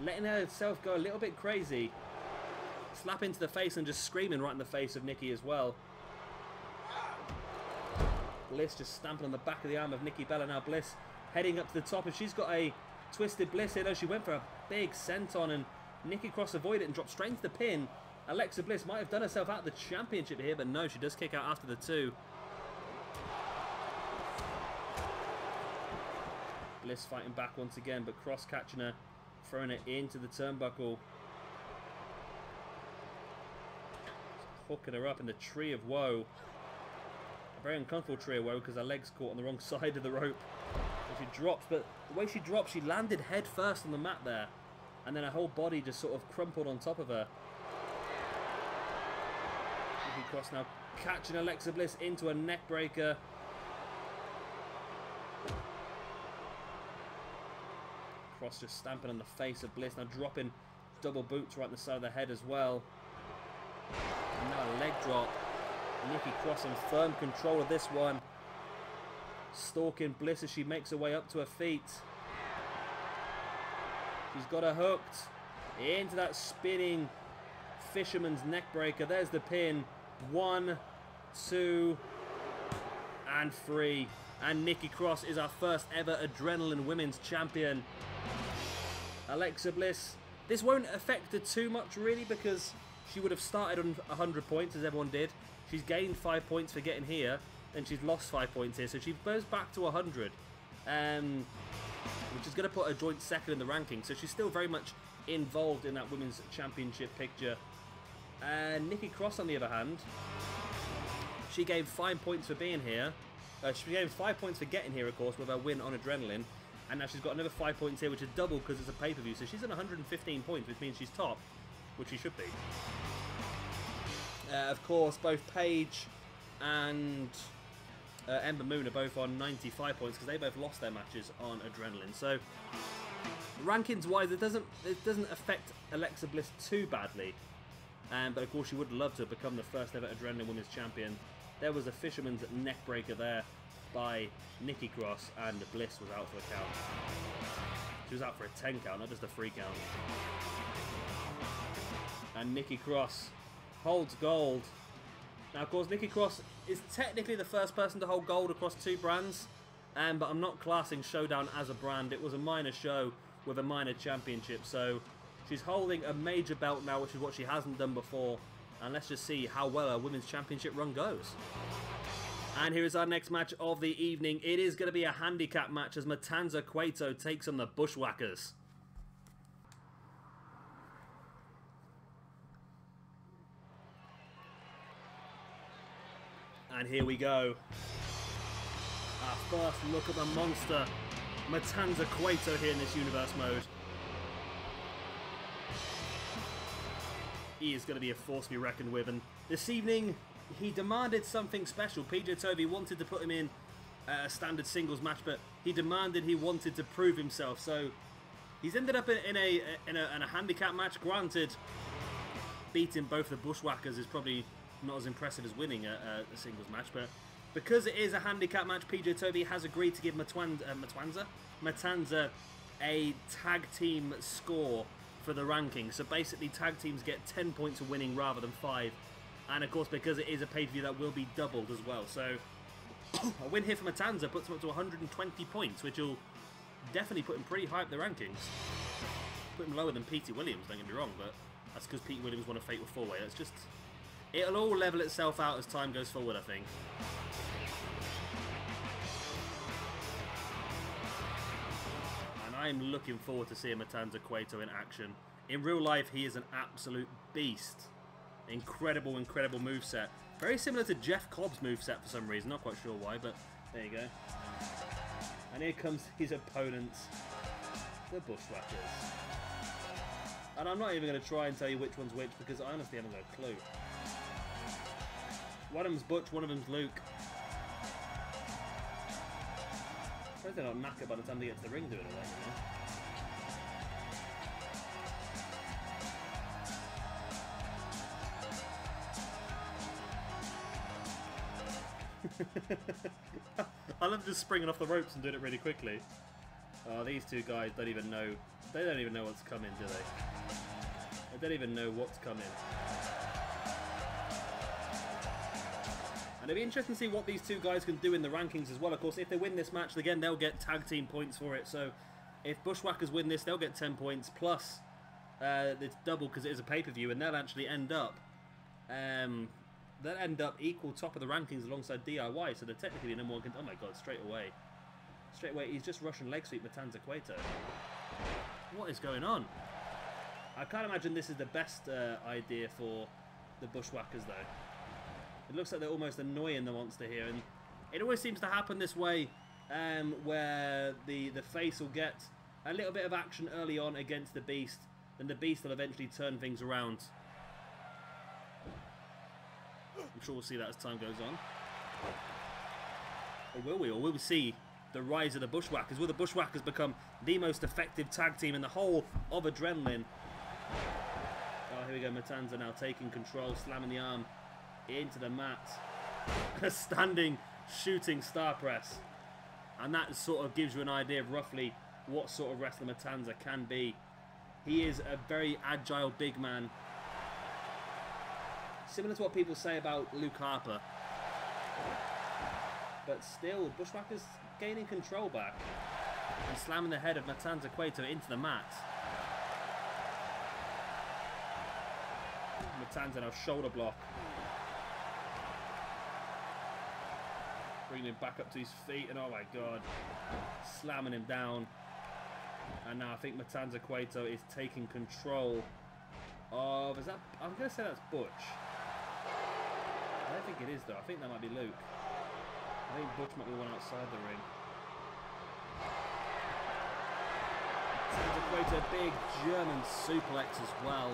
letting herself go a little bit crazy. Slap into the face and just screaming right in the face of Nikki as well. Bliss just stamping on the back of the arm of Nikki Bella. Now Bliss heading up to the top, and she's got a Twisted Bliss here. Though she went for a big senton, and Nikki Cross avoided it and dropped straight into the pin. Alexa Bliss might have done herself out of the championship here, but no, she does kick out after the 2. Bliss fighting back once again, but Cross catching her, throwing it into the turnbuckle. Hooking her up in the Tree of Woe. A very uncomfortable Tree of Woe, because her legs caught on the wrong side of the rope. And she drops, but the way she dropped, she landed head first on the mat there, and then her whole body just sort of crumpled on top of her. Nikki Cross now catching Alexa Bliss into a neck breaker. Cross just stamping on the face of Bliss, now dropping double boots right in the side of the head as well. And now a leg drop. Nikki Cross in firm control of this one. Stalking Bliss as she makes her way up to her feet. She's got her hooked into that spinning fisherman's neck breaker. There's the pin. 1, 2, and 3. And Nikki Cross is our first ever Adrenaline Women's Champion. Alexa Bliss, this won't affect her too much really, because she would have started on 100 points as everyone did. She's gained 5 points for getting here, and she's lost 5 points here, so she goes back to 100, which is going to put her joint 2nd in the ranking. So she's still very much involved in that Women's Championship picture. And Nikki Cross, on the other hand, she gave 5 points for being here. She gave 5 points for getting here, of course, with her win on Adrenaline. And now she's got another 5 points here, which is double because it's a pay-per-view. So she's on 115 points, which means she's top, which she should be. Of course, both Paige and Ember Moon are both on 95 points because they both lost their matches on Adrenaline. So rankings-wise, it doesn't affect Alexa Bliss too badly. But of course, she would love to have become the first ever Adrenaline Women's Champion. There was a fisherman's neck breaker there by Nikki Cross, and Bliss was out for the count. She was out for a 10 count, not just a 3 count. And Nikki Cross holds gold. Now, of course, Nikki Cross is technically the first person to hold gold across 2 brands. but I'm not classing Showdown as a brand. It was a minor show with a minor championship, so she's holding a major belt now, which is what she hasn't done before, and let's just see how well her women's championship run goes. And here is our next match of the evening. It is going to be a handicap match as Matanza Cueto takes on the Bushwackers. And here we go. Our first look at the monster, Matanza Cueto, here in this universe mode. He is going to be a force to be reckoned with, and this evening he demanded something special. PPV wanted to put him in a standard singles match, but he wanted to prove himself. So he's ended up in a handicap match. Granted, beating both the Bushwackers is probably not as impressive as winning a singles match, but because it is a handicap match, PPV has agreed to give Matanza a tag team score for the ranking. So basically, tag teams get 10 points for winning rather than 5. And of course, because it is a pay-per-view, that will be doubled as well. So a win here for Matanza puts him up to 120 points, which will definitely put him pretty high up the rankings. Put him lower than Petey Williams, don't get me wrong, but that's because Petey Williams won a Fatal 4-Way. That's just... it'll all level itself out as time goes forward, I think. And I'm looking forward to seeing Matanza Cueto in action. In real life, he is an absolute beast. Incredible, incredible moveset. Very similar to Jeff Cobb's moveset for some reason. Not quite sure why, but there you go. And here comes his opponents, the Bushwackers. And I'm not even going to try and tell you which one's which, because I honestly haven't got a clue. One of them's Butch, one of them's Luke. I suppose they're not knackered by the time they get to the ring doing it, you know? I love just springing off the ropes and doing it really quickly. Oh, these two guys don't even know. They don't even know what's coming, do they? They don't even know what's coming. And it'll be interesting to see what these two guys can do in the rankings as well. Of course, if they win this match, again, they'll get tag team points for it. So if Bushwackers win this, they'll get 10 points. Plus, it's double because it is a pay-per-view, and they'll actually end up... they'll end up equal top of the rankings alongside DIY, so they're technically the number one. Oh my god, straight away. Straight away, he's just Russian leg sweep Matanza Cueto. What is going on? I can't imagine this is the best idea for the Bushwackers, though. It looks like they're almost annoying the monster here, and it always seems to happen this way, where the face will get a little bit of action early on against the Beast, then the Beast will eventually turn things around. I'm sure we'll see that as time goes on. Or will we? Or will we see the rise of the Bushwackers? Will the Bushwackers become the most effective tag team in the whole of Adrenaline? Oh, here we go. Matanza now taking control, slamming the arm into the mat. A standing shooting star press. And that sort of gives you an idea of roughly what sort of wrestler Matanza can be. He is a very agile big man. Similar to what people say about Luke Harper. But still, Bushwackers gaining control back. And slamming the head of Matanza Cueto into the mat. Matanza now shoulder block. Bringing him back up to his feet, and oh my god. Slamming him down. And now I think Matanza Cueto is taking control of... is that... I'm going to say that's Butch. I don't think it is, though. I think that might be Luke. I think Butch might be the one outside the ring. Matanza Cueto, big German suplex as well.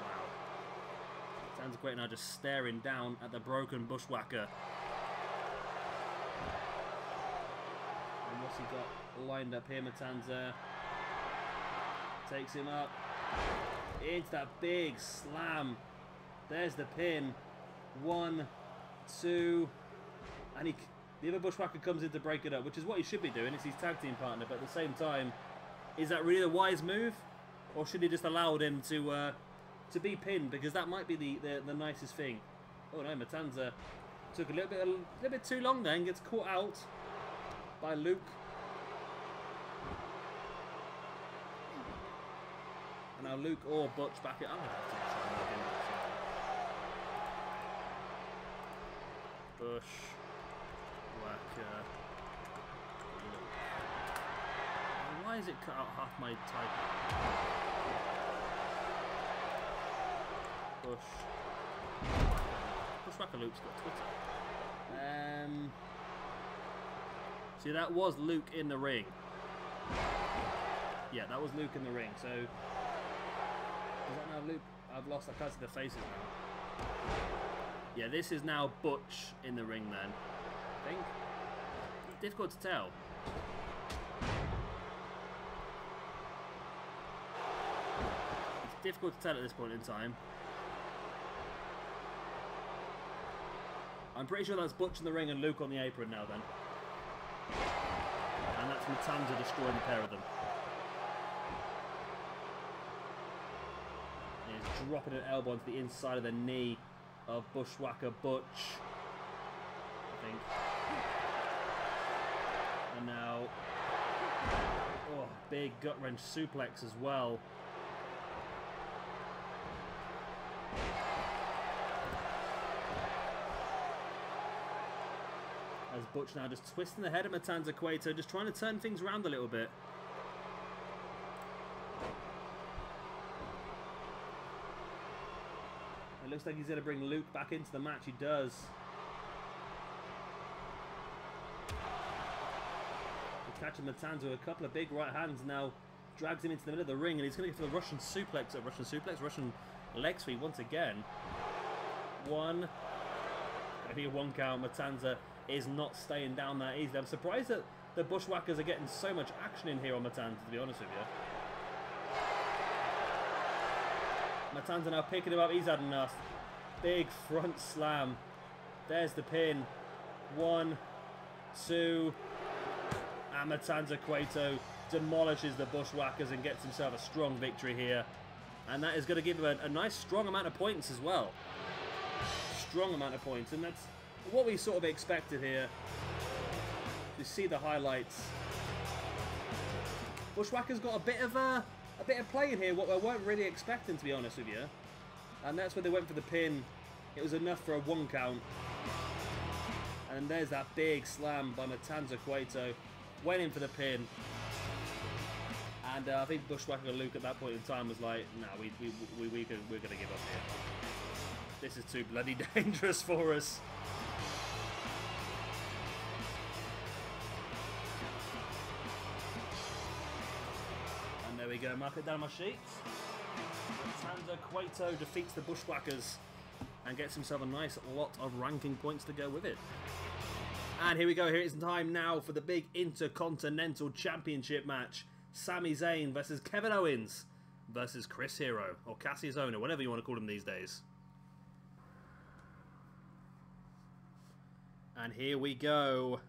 Wow. Matanza Cueto now just staring down at the broken Bushwacker. And what's he got lined up here? Matanza takes him up into that big slam. There's the pin. 1, 2, and the other Bushwacker comes in to break it up, which is what he should be doing. It's his tag team partner, but at the same time, is that really a wise move, or should he just allow him to be pinned? Because that might be the nicest thing. Oh no, Matanza took a little bit too long there and gets caught out. by Luke. And now Luke or Butch back it. I'm going to have to try and look in that. Bushwacker. Why is it cut out half my type? Bushwacker Luke's got Twitter. See, that was Luke in the ring. Yeah, that was Luke in the ring. So, is that now Luke? I've lost. I can't see the faces now. Yeah, this is now Butch in the ring then. I think. Difficult to tell. It's difficult to tell at this point in time. I'm pretty sure that's Butch in the ring and Luke on the apron now then. And that's Matanza destroying the pair of them. He's dropping an elbow into the inside of the knee of Bushwacker Butch. I think. And now... oh, big gut-wrench suplex as well. As Butch now just twisting the head of Matanza Cueto, just trying to turn things around a little bit. It looks like he's going to bring Luke back into the match. He does. He's catching Matanza with a couple of big right hands now. Drags him into the middle of the ring and he's going to go for the Russian suplex. Russian leg sweep once again. One. Going to be a 1 count. Matanza is not staying down that easily. I'm surprised that the Bushwackers are getting so much action in here on Matanza, to be honest with you. Matanza now picking him up. He's had enough. Big front slam. There's the pin. 1, 2. And Matanza Cueto demolishes the Bushwackers and gets himself a strong victory here. And that is going to give him a nice strong amount of points as well. Strong amount of points. And that's what we sort of expected here. You see the highlights. Bushwhackers got a bit of play in here, what I weren't really expecting, to be honest with you. And that's when they went for the pin. It was enough for a 1 count. And there's that big slam by Matanza Cueto. Went in for the pin. And I think Bushwacker Luke at that point in time was like, nah, we're going to give up here. This is too bloody dangerous for us. And there we go, mark it down on my sheets. Matanza Cueto defeats the Bushwackers and gets himself a nice lot of ranking points to go with it. And here we go, here it's time now for the big Intercontinental Championship match. Sami Zayn versus Kevin Owens versus Chris Hero, or Kassius Ohno, whatever you want to call him these days. And here we go.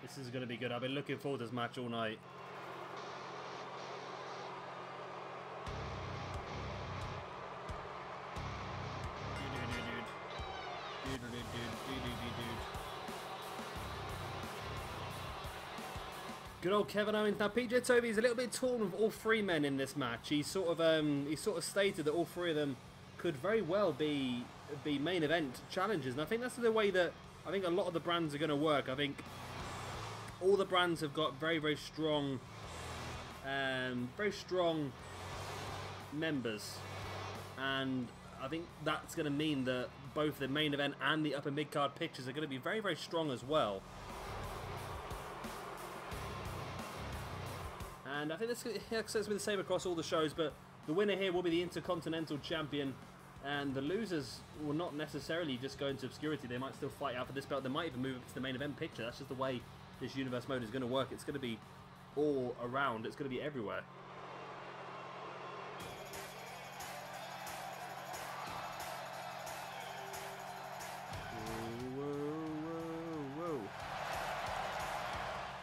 This is going to be good. I've been looking forward to this match all night. Good old Kevin Owens. Now PJ Toby's a little bit torn with all 3 men in this match. He sort of stated that all 3 of them could very well be main event challengers, and I think that's the way that I think a lot of the brands are going to work. I think all the brands have got very strong members, and I think that's going to mean that both the main event and the upper mid card pictures are going to be very strong as well. And I think that's going to be the same across all the shows, but the winner here will be the Intercontinental Champion, and the losers will not necessarily just go into obscurity. They might still fight out for this belt. They might even move up to the main event picture. That's just the way this universe mode is going to work. It's going to be all around. It's going to be everywhere. Whoa.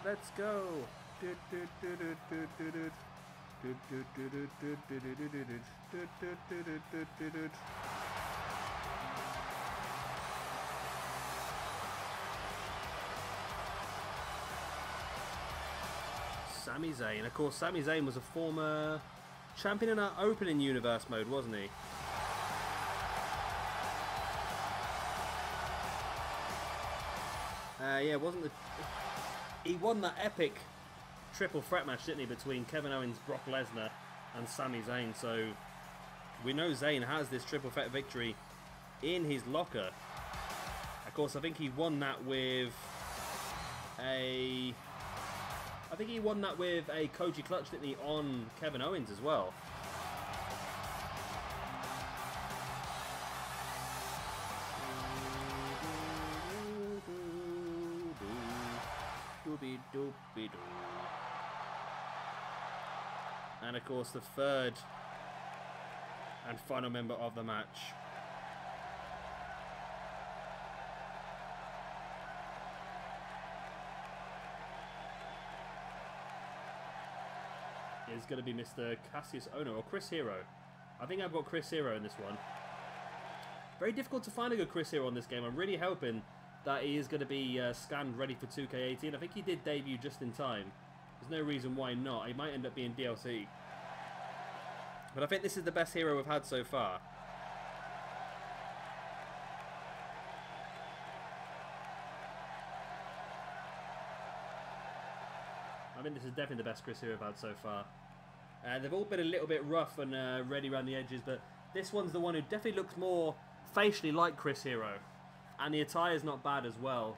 Let's go. Sami Zayn. Of course, Sami Zayn was a former champion in our opening universe mode, wasn't he? Yeah, wasn't the... He won that epic triple threat match, didn't he, between Kevin Owens, Brock Lesnar, and Sami Zayn. So we know Zayn has this triple threat victory in his locker. Of course, I think he won that with a... I think he won that with a Koji clutch, didn't he, on Kevin Owens as well. And of course, the third and final member of the match is going to be Mr. Kassius Ohno, or Chris Hero. I think I've got Chris Hero in this one. Very difficult to find a good Chris Hero on this game. I'm really hoping that he is going to be scanned ready for 2K18. I think he did debut just in time. There's no reason why not. He might end up being DLC. But I think this is the best hero we've had so far. I think this is definitely the best Chris hero we've had so far. They've all been a little bit rough and ready around the edges, but this one's the one who definitely looks more facially like Chris Hero. And the attire's not bad as well.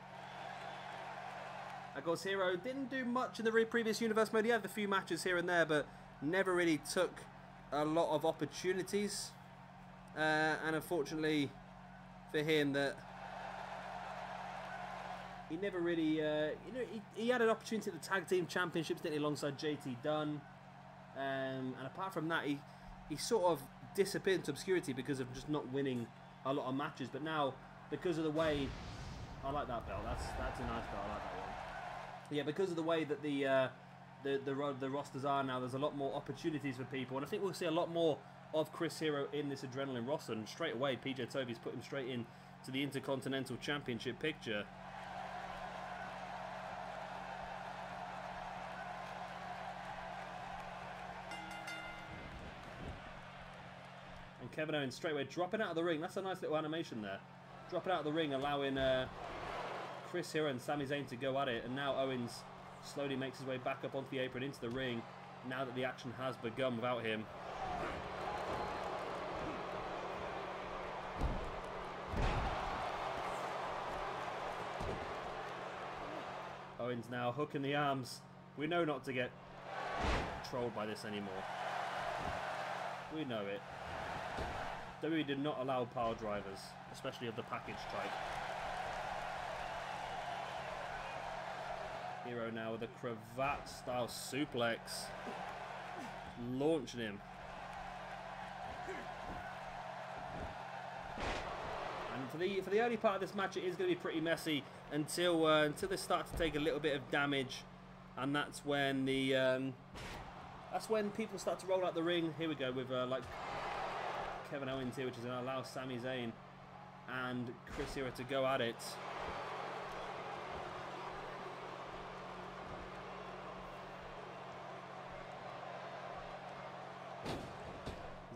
Of course, Hero didn't do much in the previous universe mode. He had a few matches here and there, but never really took a lot of opportunities. And unfortunately for him, that he never really, he had an opportunity at the Tag Team Championships, didn't he, alongside JT Dunn. And apart from that, he sort of disappeared into obscurity because of just not winning a lot of matches. But now, because of the way, I like that belt. That's a nice belt. I like that one. Yeah, because of the way that the rosters are now, there's a lot more opportunities for people, and I think we'll see a lot more of Chris Hero in this Adrenaline roster. And straight away, PJ Toby's put him straight in to the Intercontinental Championship picture. And Kevin Owens straight away dropping out of the ring. That's a nice little animation there. Dropping out of the ring, allowing Chris Hero and Sami Zayn to go at it. And now Owens slowly makes his way back up onto the apron into the ring, now that the action has begun without him. Owens now hooking the arms. We know not to get trolled by this anymore. We know it. WWE did not allow power drivers, especially of the package type. Hero now with a cravat style suplex, launching him. And for the early part of this match, it is going to be pretty messy until they start to take a little bit of damage, and that's when people start to roll out the ring. Here we go with like Kevin Owens here, which is going to allow Sami Zayn and Chris Hero to go at it.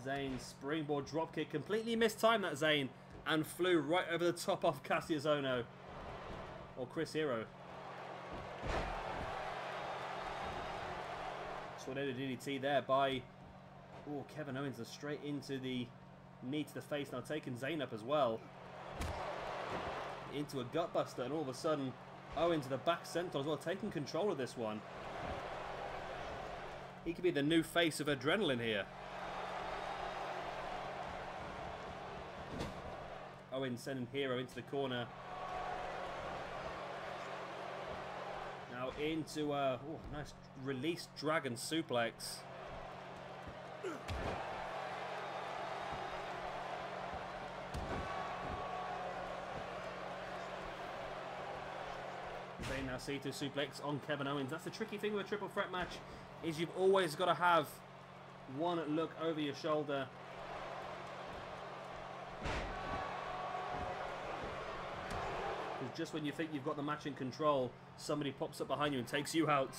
Zayn springboard dropkick, completely mistimed that Zayn, and flew right over the top of Kassius Ohno, or Chris Hero. Tornado DDT there by Kevin Owens, straight into the knee to the face, now taking Zayn up as well. Into a gutbuster, and all of a sudden Owens to the back senton as well, taking control of this one. He could be the new face of Adrenaline here. Owens sending Hero into the corner. Now into a nice release dragon suplex. Zayn now C2 suplex on Kevin Owens. That's the tricky thing with a triple threat match, is you've always got to have one look over your shoulder. Just when you think you've got the match in control, somebody pops up behind you and takes you out.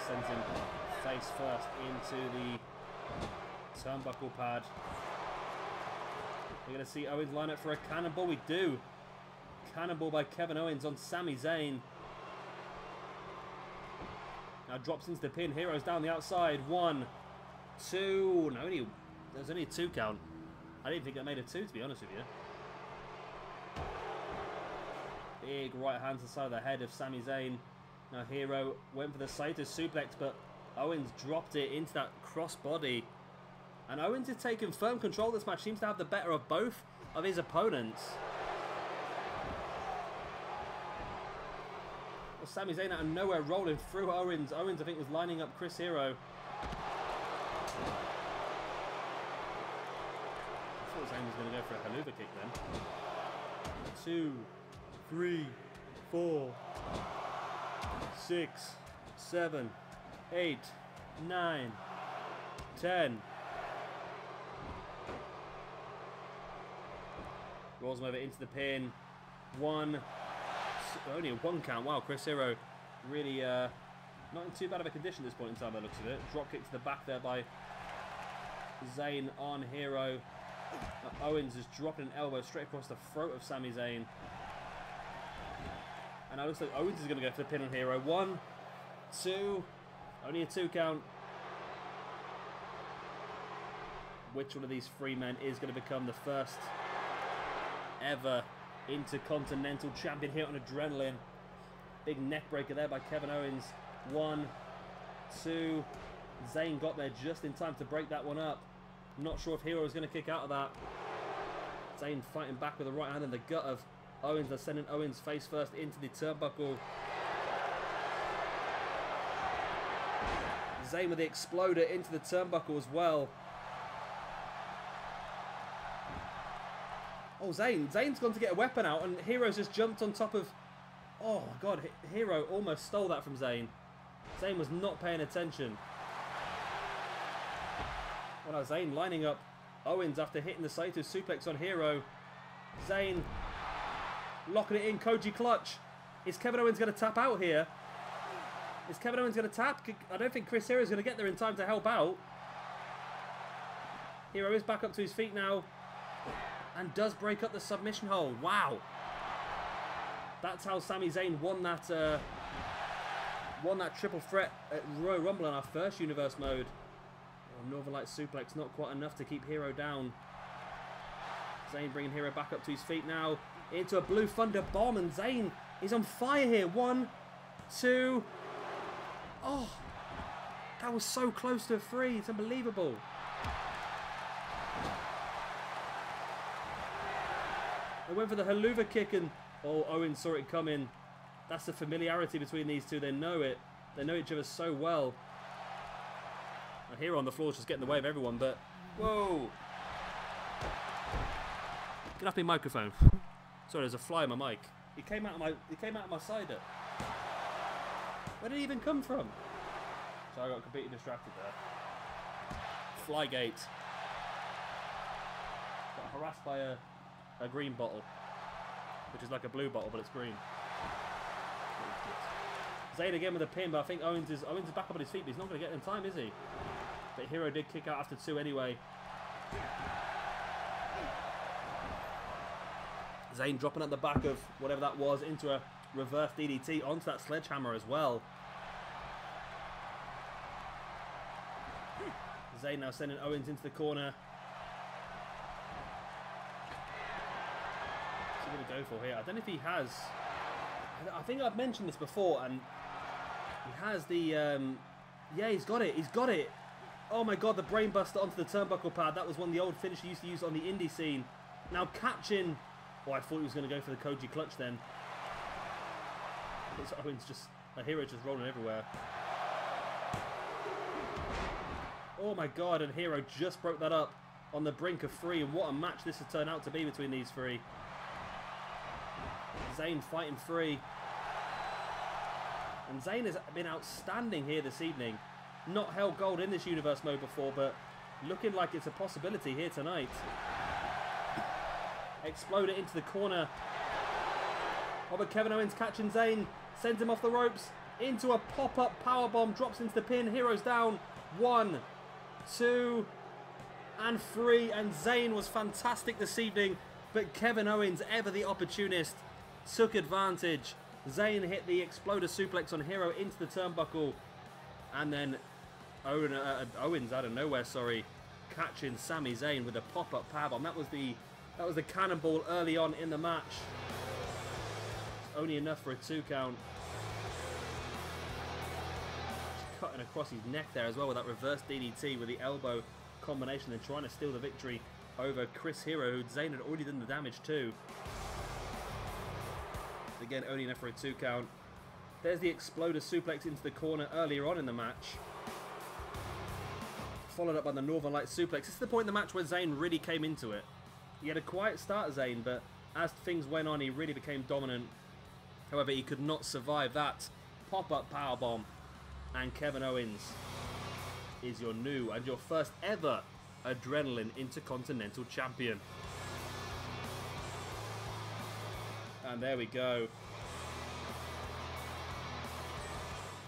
sends him face first into the turnbuckle pad. We're going to see Owens line up for a cannonball. We do. Cannonball by Kevin Owens on Sami Zayn. Now drops into the pin. Heroes down the outside. 1, 2. No, there's only a 2 count. I didn't think it made a 2, to be honest with you. Big right hand to the side of the head of Sami Zayn. Now Hero went for the Saito suplex, but Owens dropped it into that crossbody. And Owens is taking firm control of this match. Seems to have the better of both of his opponents. Well, Sami Zayn out of nowhere rolling through Owens. Owens, I think, was lining up Chris Hero. I thought Zayn was going to go for a haluva kick then. 2, 3, 4, 6, 7, 8, 9, 10. Rolls him over into the pin. 1. Only a 1 count. Wow, Chris Hero really not in too bad of a condition at this point in time by the looks of it. Drop kick to the back there by Zayn on Hero. Owens is dropping an elbow straight across the throat of Sami Zayn. And now it looks like Owens is going to go for the pin on Hero. 1, 2. Only a 2 count. Which one of these 3 men is going to become the first ever Intercontinental Champion here on Adrenaline? Big neck breaker there by Kevin Owens. 1, 2. Zayn got there just in time to break that one up. Not sure if Hero is going to kick out of that. Zayn fighting back with the right hand in the gut of Owens. They're sending Owens face first into the turnbuckle. Zayn with the exploder into the turnbuckle as well. Oh, Zayn's gone to get a weapon out, and Hero's just jumped on top of... Oh, my God. Hero almost stole that from Zayn. Zayn was not paying attention. Well, now Zayn lining up Owens after hitting the Saito suplex on Hero. Zayn locking it in. Koji clutch. Is Kevin Owens going to tap out here? Is Kevin Owens going to tap? I don't think Chris Hero is going to get there in time to help out. Hero is back up to his feet now. And does break up the submission hold. Wow. That's how Sami Zayn won that triple threat at Royal Rumble in our first universe mode. Oh, Northern Light suplex, not quite enough to keep Hero down. Zayn bringing Hero back up to his feet now. Into a Blue Thunder bomb, and Zayn is on fire here. 1, 2. Oh, that was so close to a 3. It's unbelievable. They went for the haluva kick, and oh, Owens saw it coming. That's the familiarity between these two. They know it. They know each other so well. Now, Hero on the floor is just getting in the way of everyone, but whoa! Get off my microphone. Sorry, there's a fly in my mic. It came out of my cider. Where did it even come from? So I got completely distracted there. Flygate. Got harassed by a green bottle, which is like a blue bottle, but it's green. Zayn again with a pin, but I think Owens is back up on his feet, but he's not going to get in time, is he? But Hero did kick out after 2 anyway. Zayn dropping at the back of whatever that was into a reverse DDT onto that sledgehammer as well. Zayn now sending Owens into the corner. What's he going to go for here? I don't know if he has... I think I've mentioned this before, and he has the... yeah, he's got it. He's got it. Oh my god, the brainbuster onto the turnbuckle pad. That was one of the old finishes he used to use on the indie scene. Now catching... Oh, I thought he was going to go for the Koji clutch then. It's Owens just... A Hero just rolling everywhere. Oh my god, and Hero just broke that up on the brink of 3. And what a match this has turned out to be between these 3. Zayn fighting free. And Zayn has been outstanding here this evening. Not held gold in this universe mode before, but looking like it's a possibility here tonight. Explode it into the corner. Oh, but Kevin Owens catching Zayn. Sends him off the ropes. into a pop-up powerbomb, drops into the pin. Hero's down. 1, 2, and 3. And Zayn was fantastic this evening, but Kevin Owens, ever the opportunist, took advantage. Zayn hit the exploder suplex on Hero into the turnbuckle, and then Owens out of nowhere, catching Sami Zayn with a pop-up powerbomb. That was the cannonball early on in the match. Only enough for a 2 count. Just cutting across his neck there as well with that reverse DDT with the elbow combination, and trying to steal the victory over Chris Hero, who Zayn had already done the damage to. Again, only enough for a 2 count. There's the exploder suplex into the corner earlier on in the match, followed up by the Northern Light suplex. This is the point in the match where Zayn really came into it. He had a quiet start, Zayn, but as things went on, he really became dominant. However, he could not survive that pop-up powerbomb. And Kevin Owens is your new and your first ever Adrenaline Intercontinental Champion. And there we go.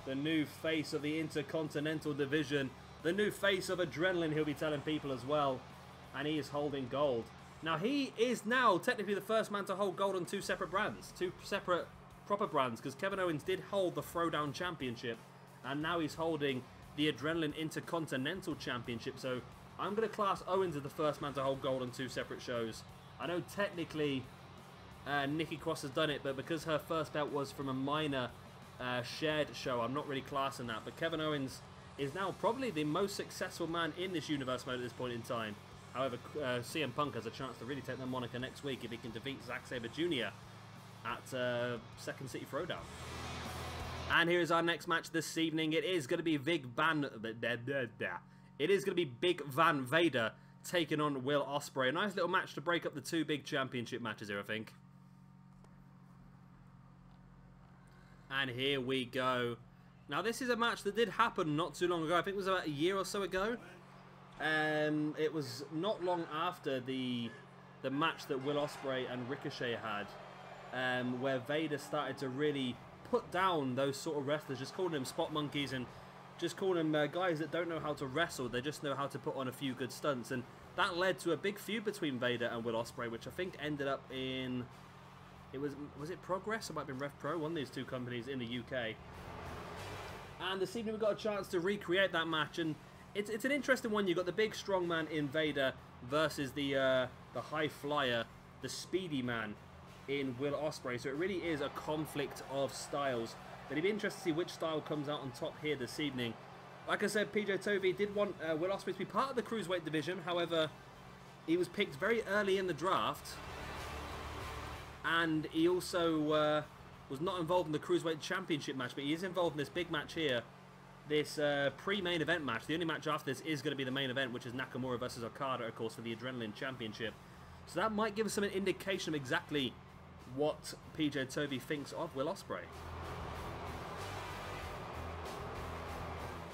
The new face of the Intercontinental Division. The new face of Adrenaline, he'll be telling people as well. And he is holding gold. Now, he is now technically the first man to hold gold on 2 separate brands. 2 separate proper brands, because Kevin Owens did hold the Throwdown Championship. And now he's holding the Adrenaline Intercontinental Championship. So I'm going to class Owens as the first man to hold gold on 2 separate shows. I know technically Nikki Cross has done it, but because her first belt was from a minor shared show, I'm not really classing that. But Kevin Owens is now probably the most successful man in this universe mode at this point in time. However, CM Punk has a chance to really take the moniker next week if he can defeat Zack Sabre Jr. at Second City Throwdown. And here is our next match this evening. It is going to be Big Van Vader taking on Will Ospreay. A nice little match to break up the 2 big championship matches here, I think. And here we go. Now, this is a match that did happen not too long ago. I think it was about a year or so ago. It was not long after the match that Will Ospreay and Ricochet had, where Vader started to really put down those sort of wrestlers, just calling them spot monkeys and just calling them guys that don't know how to wrestle. They just know how to put on a few good stunts, and that led to a big feud between Vader and Will Ospreay, which I think ended up in, was it Progress or might have been Rev Pro, one of these 2 companies in the UK. And this evening we got a chance to recreate that match, and it's an interesting one. You've got the big strong man in Vader versus the high flyer, the speedy man in Will Ospreay. So it really is a conflict of styles. But it'd be interesting to see which style comes out on top here this evening. Like I said, PJ Tovey did want Will Ospreay to be part of the Cruiserweight division. However, he was picked very early in the draft. And he also was not involved in the Cruiserweight Championship match. But he is involved in this big match here. This pre-main event match. The only match after this is going to be the main event, which is Nakamura versus Okada, of course, for the Adrenaline Championship. So that might give us some indication of exactly what PJ Tovey thinks of Will Ospreay.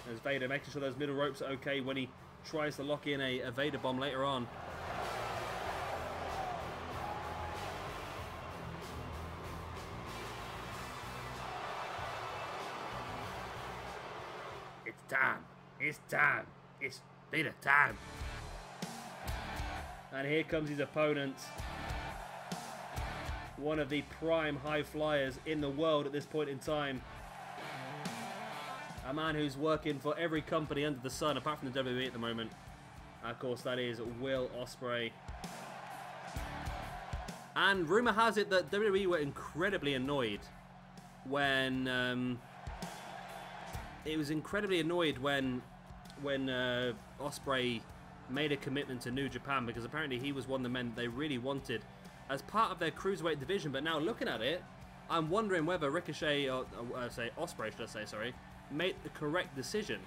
There's Vader making sure those middle ropes are okay when he tries to lock in a Vader bomb later on. It's time. It's time. It's Vader time. And here comes his opponent. One of the prime high flyers in the world at this point in time. A man who's working for every company under the sun, apart from the WWE at the moment. Of course, that is Will Ospreay. And rumour has it that WWE were incredibly annoyed when... Ospreay made a commitment to New Japan, because apparently he was one of the men that they really wanted as part of their Cruiserweight division. But now looking at it, I'm wondering whether Ricochet, or Ospreay should I say, sorry, made the correct decision.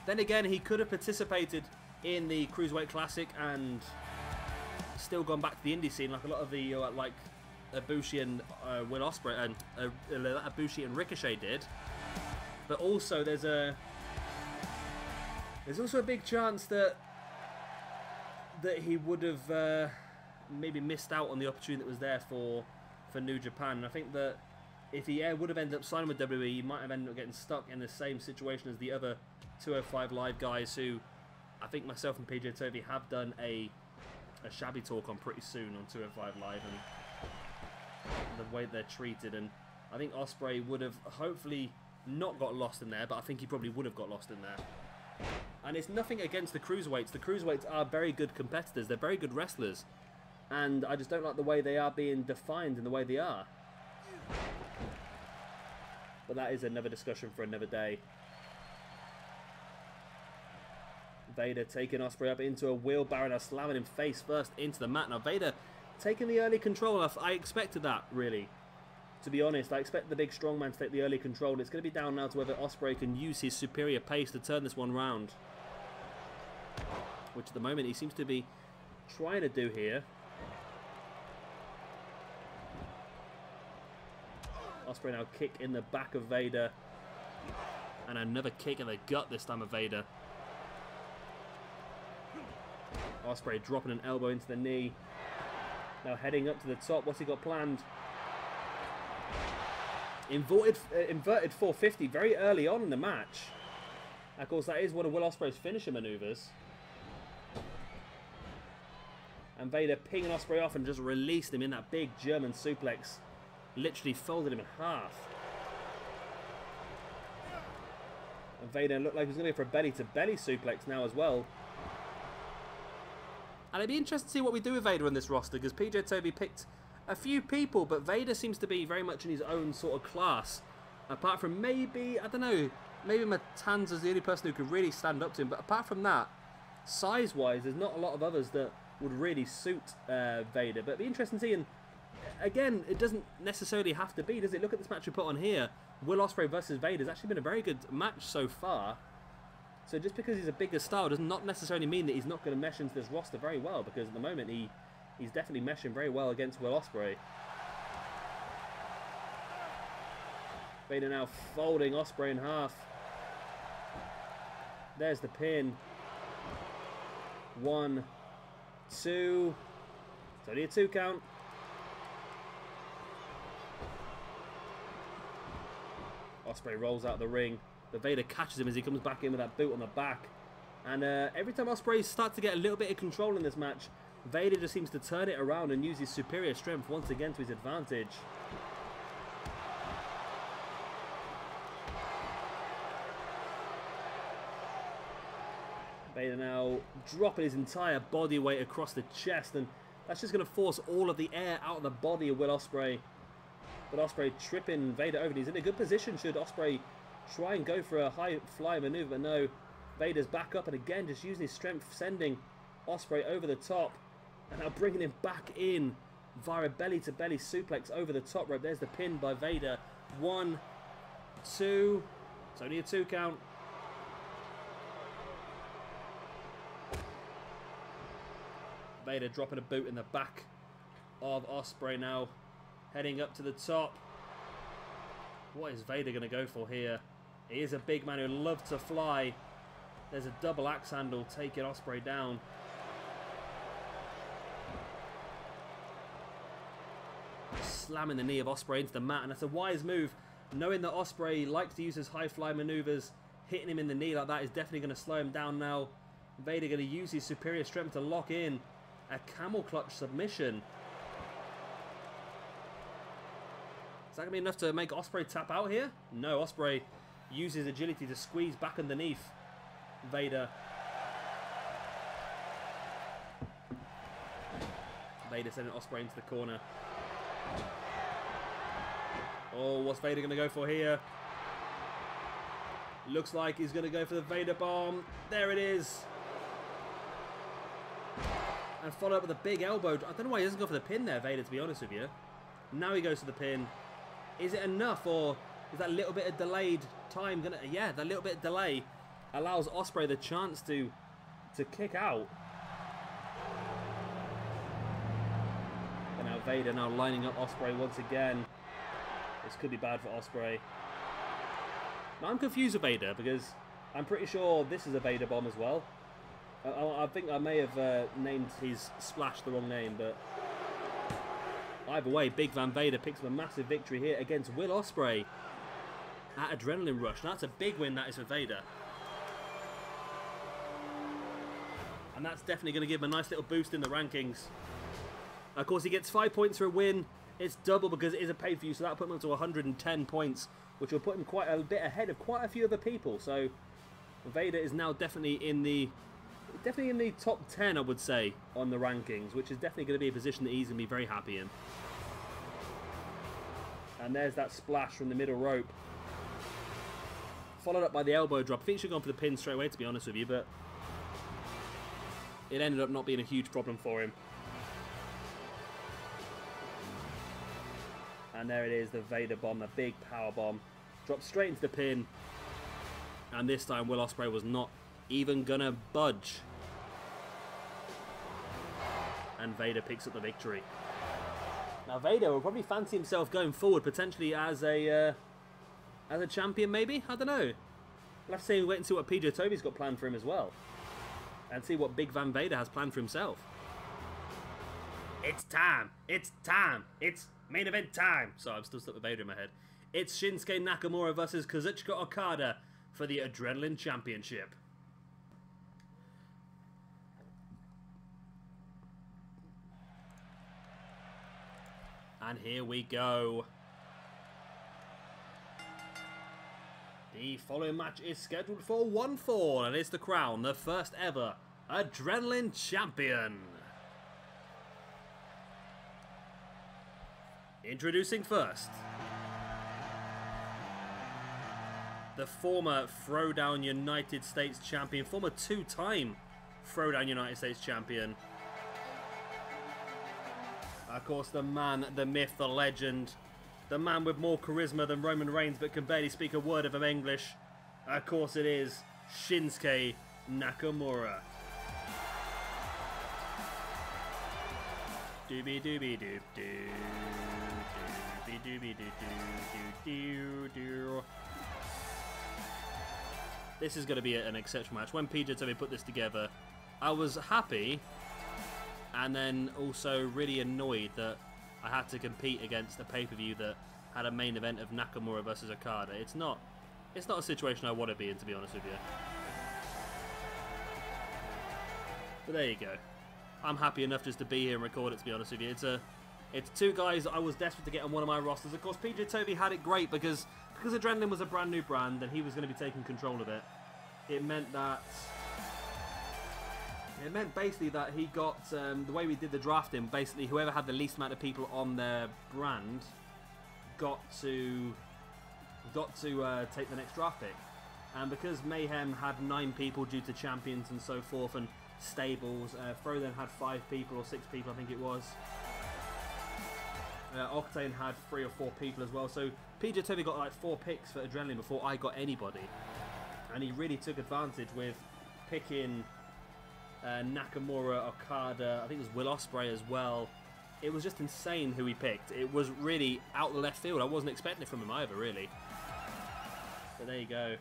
Then again, he could have participated in the Cruiserweight Classic and still gone back to the indie scene, like a lot of the like Ibushi and Will Ospreay and Ibushi and Ricochet did. But also there's also a big chance that he would have maybe missed out on the opportunity that was there for New Japan. And I think that if he would have ended up signing with WWE, he might have ended up getting stuck in the same situation as the other 205 Live guys who I think myself and PJ Toby have done a shabby talk on pretty soon on 205 Live and the way they're treated. And I think Ospreay would have hopefully not got lost in there, but I think he probably would have got lost in there. And it's nothing against the Cruiserweights. The Cruiserweights are very good competitors. They're very good wrestlers. And I just don't like the way they are being defined in the way they are. But that is another discussion for another day. Vader taking Ospreay up into a wheelbarrow, now slamming him face first into the mat. Now Vader taking the early control. I expected that, really. To be honest, I expect the big strong man to take the early control. It's going to be down now to whether Ospreay can use his superior pace to turn this one round. Which at the moment he seems to be trying to do here. Ospreay now kick in the back of Vader. And another kick in the gut this time of Vader. Ospreay dropping an elbow into the knee. Now heading up to the top. What's he got planned? Inverted 450 very early on in the match. Of course, that is one of Will Ospreay's finisher maneuvers. And Vader pinging Ospreay off and just released him in that big German suplex. Literally folded him in half. And Vader looked like he was going to go for a belly-to-belly suplex now as well. And it'd be interesting to see what we do with Vader on this roster, because PJ Toby picked a few people, but Vader seems to be very much in his own sort of class. Apart from maybe, I don't know, maybe Matanza's the only person who could really stand up to him. But apart from that, size-wise, there's not a lot of others that would really suit Vader. But it'd be interesting seeing, again, it doesn't necessarily have to be, does it? Look at this match we put on here. Will Ospreay versus Vader has actually been a very good match so far. So just because he's a bigger star does not necessarily mean that he's not going to mesh into this roster very well, because at the moment he's definitely meshing very well against Will Ospreay. Vader now folding Ospreay in half. There's the pin. 1, 2. It's only a 2 count. Ospreay rolls out of the ring. But Vader catches him as he comes back in with that boot on the back. And every time Ospreay starts to get a little bit of control in this match, Vader just seems to turn it around and use his superior strength once again to his advantage. Vader now dropping his entire body weight across the chest, and that's just going to force all of the air out of the body of Will Ospreay. But Ospreay tripping Vader over. He's in a good position should Ospreay try and go for a high fly maneuver, but no. Vader's back up and again just using his strength, sending Ospreay over the top. And now bringing him back in via a belly-to-belly suplex over the top rope. There's the pin by Vader. 1, 2. It's only a 2 count. Vader dropping a boot in the back of Ospreay now. Heading up to the top. What is Vader going to go for here? He is a big man who loves to fly. There's a double axe handle taking Ospreay down. Slamming the knee of Ospreay into the mat, and that's a wise move, knowing that Ospreay likes to use his high fly maneuvers. Hitting him in the knee like that is definitely going to slow him down now. Vader going to use his superior strength to lock in a camel clutch submission. Is that going to be enough to make Ospreay tap out here? No, Ospreay uses agility to squeeze back underneath Vader. Vader sending Ospreay into the corner. Oh, what's Vader going to go for here? Looks like he's going to go for the Vader bomb. There it is. And follow up with a big elbow. I don't know why he doesn't go for the pin there, Vader, to be honest with you. Now he goes for the pin. Is it enough, or is that little bit of delayed time gonna... Yeah, that little bit of delay allows Ospreay the chance to kick out. And now Vader now lining up Ospreay once again. This could be bad for Ospreay. Now I'm confused with Vader, because I'm pretty sure this is a Vader bomb as well. I think I may have named his splash the wrong name, but either way, Big Van Vader picks up a massive victory here against Will Ospreay at Adrenaline Rush. Now, that's a big win, that is, for Vader. And that's definitely going to give him a nice little boost in the rankings. Of course, he gets 5 points for a win. It's double because it is a pay-per-view, so that'll put him up to 110 points, which will put him quite a bit ahead of quite a few other people. So Vader is now definitely in the top 10, I would say, on the rankings, which is definitely going to be a position that he's going to be very happy in. And there's that splash from the middle rope, followed up by the elbow drop. I think he should have gone for the pin straight away, to be honest with you, but it ended up not being a huge problem for him. And there it is, the Vader bomb, the big power bomb. Dropped straight into the pin. And this time Will Ospreay was not even gonna budge. And Vader picks up the victory. Now Vader will probably fancy himself going forward, potentially as a champion, maybe? I don't know. We'll have to wait and see what PJ Toby's got planned for him as well. And see what Big Van Vader has planned for himself. It's time! It's time! It's main event time! Sorry, I'm still stuck with Vader in my head. It's Shinsuke Nakamura versus Kazuchika Okada for the Adrenaline Championship. And here we go. The following match is scheduled for one fall, and it's to crown the first ever Adrenaline Champion. Introducing first, the former Throwdown United States Champion, former two-time Throwdown United States Champion. Of course, the man, the myth, the legend, the man with more charisma than Roman Reigns but can barely speak a word of English. Of course it is Shinsuke Nakamura. Doobie doobie doop doo. Doobie doobie doo doo doo doo. This is going to be an exceptional match. When PJ Toby put this together, I was happy and then also really annoyed that I had to compete against a pay-per-view that had a main event of Nakamura versus Okada. It's not a situation I want to be in, to be honest with you. But there you go. I'm happy enough just to be here and record it, to be honest with you. It's two guys that I was desperate to get on one of my rosters. Of course, PJ Toby had it great because Adrenaline was a brand new brand and he was going to be taking control of it. It meant basically that he got, the way we did the drafting, basically whoever had the least amount of people on their brand got to take the next draft pick. And because Mayhem had 9 people due to champions and so forth and stables, Frozen had 5 people or 6 people, I think it was. Octane had 3 or 4 people as well. So PJ Toby got like 4 picks for Adrenaline before I got anybody. And he really took advantage with picking Nakamura, Okada, I think it was Will Ospreay as well. It was just insane who he picked. It was really out of left field. I wasn't expecting it from him either, really. But there you go.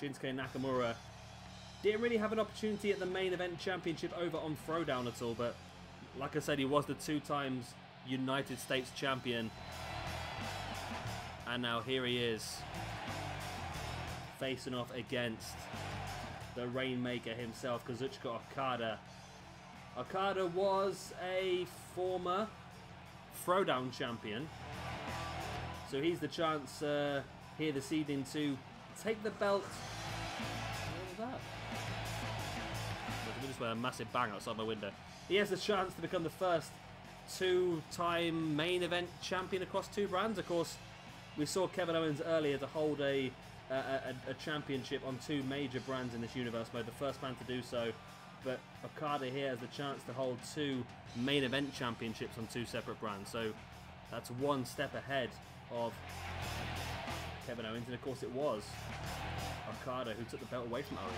Shinsuke Nakamura didn't really have an opportunity at the main event championship over on Throwdown at all, but like I said, he was the 2 times United States champion. And now here he is, facing off against the Rainmaker himself, Kazuchika Okada. Okada was a former Throwdown champion, so he's the chance here this evening to take the belt. What was that? I just went a massive bang outside my window. He has the chance to become the first 2-time main event champion across 2 brands. Of course, we saw Kevin Owens earlier to hold a championship on 2 major brands in this universe mode, the first man to do so. But Okada here has the chance to hold 2 main event championships on 2 separate brands. So that's 1 step ahead of Kevin Owens, and of course it was Okada who took the belt away from Owens.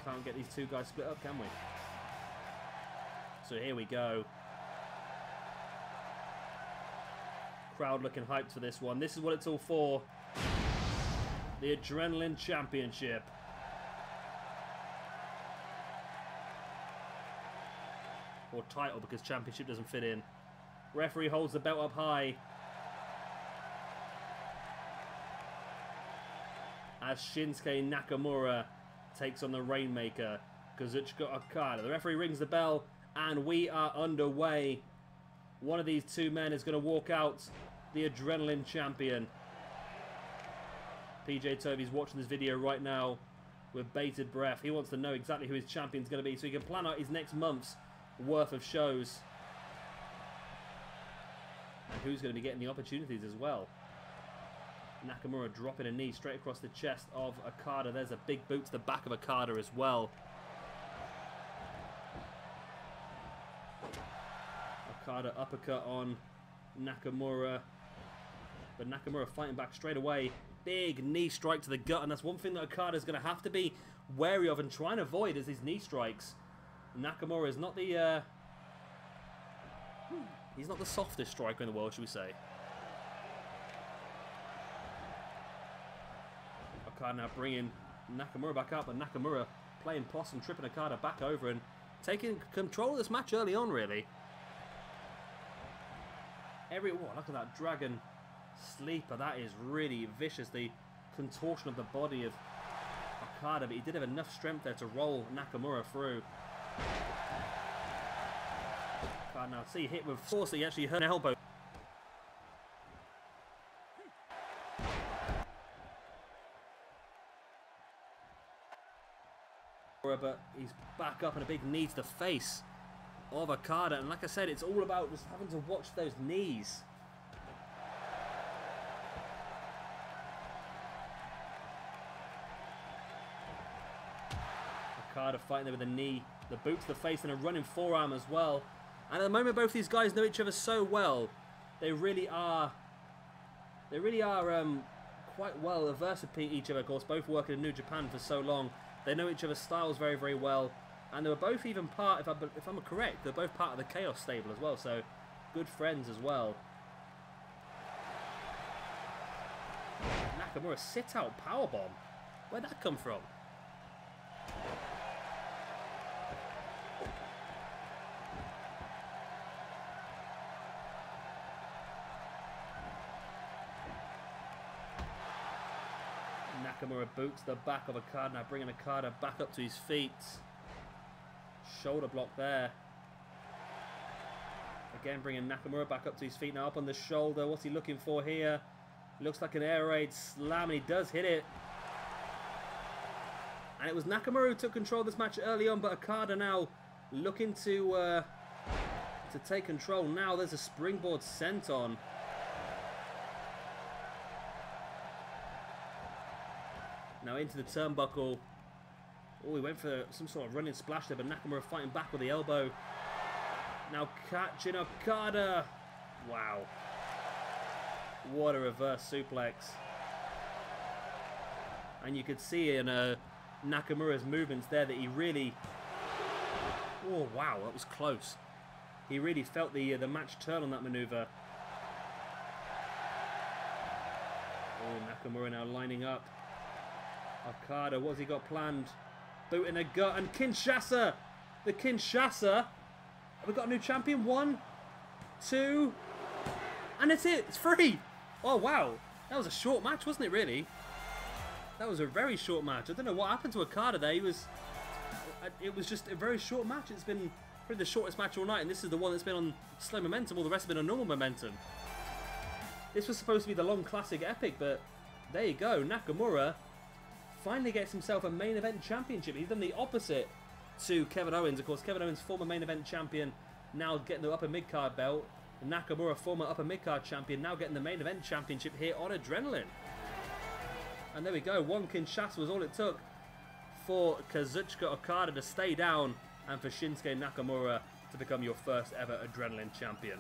Can't get these 2 guys split up, can we? So here we go. Crowd looking hyped for this one. This is what it's all for. The Adrenaline Championship. Or title, because championship doesn't fit in. Referee holds the belt up high. As Shinsuke Nakamura takes on the Rainmaker, Kazuchika Okada. The referee rings the bell, and we are underway. One of these two men is going to walk out the Adrenaline Champion. PJ Toby's watching this video right now with bated breath. He wants to know exactly who his champion's going to be so he can plan out his next month's worth of shows. And who's going to be getting the opportunities as well. Nakamura dropping a knee straight across the chest of Okada. There's a big boot to the back of Okada as well. Okada uppercut on Nakamura. But Nakamura fighting back straight away. Big knee strike to the gut, and that's one thing that Okada's going to have to be wary of and try and avoid is his knee strikes. Nakamura is not the he's not the softest striker in the world, should we say. Okada now bringing Nakamura back up, and Nakamura playing possum, tripping Okada back over and taking control of this match early on, really. Look at that dragon sleeper. That is really vicious. The contortion of the body of Okada, but he did have enough strength there to roll Nakamura through. Okada now see hit with force. He actually hurt an elbow. But he's back up, and a big knee to the face of Okada. And like I said, it's all about just having to watch those knees. Okada fighting there with a knee, the boot to the face, and a running forearm as well. And at the moment, both these guys know each other so well. They really are quite well averse to each other. Of course, both working in New Japan for so long. They know each other's styles very, very well. And they were both even part, if I'm correct, they're both part of the Chaos stable as well. So, good friends as well. Nakamura sit-out powerbomb. Where'd that come from? Nakamura boots the back of Okada, now bringing Okada back up to his feet. Shoulder block there. Again, bringing Nakamura back up to his feet, now up on the shoulder. What's he looking for here? Looks like an air raid slam, and he does hit it. And it was Nakamura who took control of this match early on, but Okada now looking to take control. Now there's a springboard senton. Now into the turnbuckle. Oh, he went for some sort of running splash there, but Nakamura fighting back with the elbow. Now catching Okada. Wow. What a reverse suplex. And you could see in Nakamura's movements there that he really... Oh, wow, that was close. He really felt the match turn on that maneuver. Oh, Nakamura now lining up. Okada, what's he got planned? Boot in the gut, and Kinshasa! The Kinshasa! Have we got a new champion? 1, 2, and it's it! It's free! Oh wow! That was a short match, wasn't it, really? That was a very short match. I don't know what happened to Okada there. It was just a very short match. It's been probably the shortest match all night, and this is the one that's been on slow momentum. All the rest have been on normal momentum. This was supposed to be the long classic epic, but there you go. Nakamura finally gets himself a main event championship. He's done the opposite to Kevin Owens. Of course, Kevin Owens, former main event champion, now getting the upper mid-card belt. Nakamura, former upper mid-card champion, now getting the main event championship here on Adrenaline. And there we go. 1 Kinshasa was all it took for Kazuchika Okada to stay down and for Shinsuke Nakamura to become your first ever Adrenaline champion.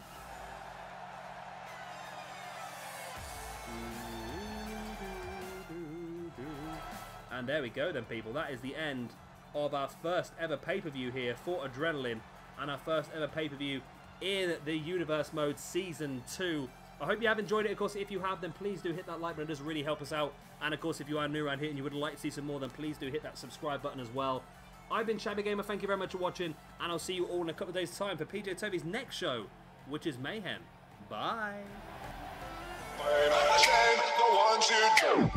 And there we go then, people. That is the end of our first ever pay-per-view here for Adrenaline, and our first ever pay-per-view in the Universe Mode Season 2. I hope you have enjoyed it. Of course, if you have, then please do hit that like button. It does really help us out. And of course, if you are new around here and you would like to see some more, then please do hit that subscribe button as well. I've been Shabby Gamer, thank you very much for watching, and I'll see you all in a couple of days' time for PJ Toby's next show, which is Mayhem. Bye. The one, two,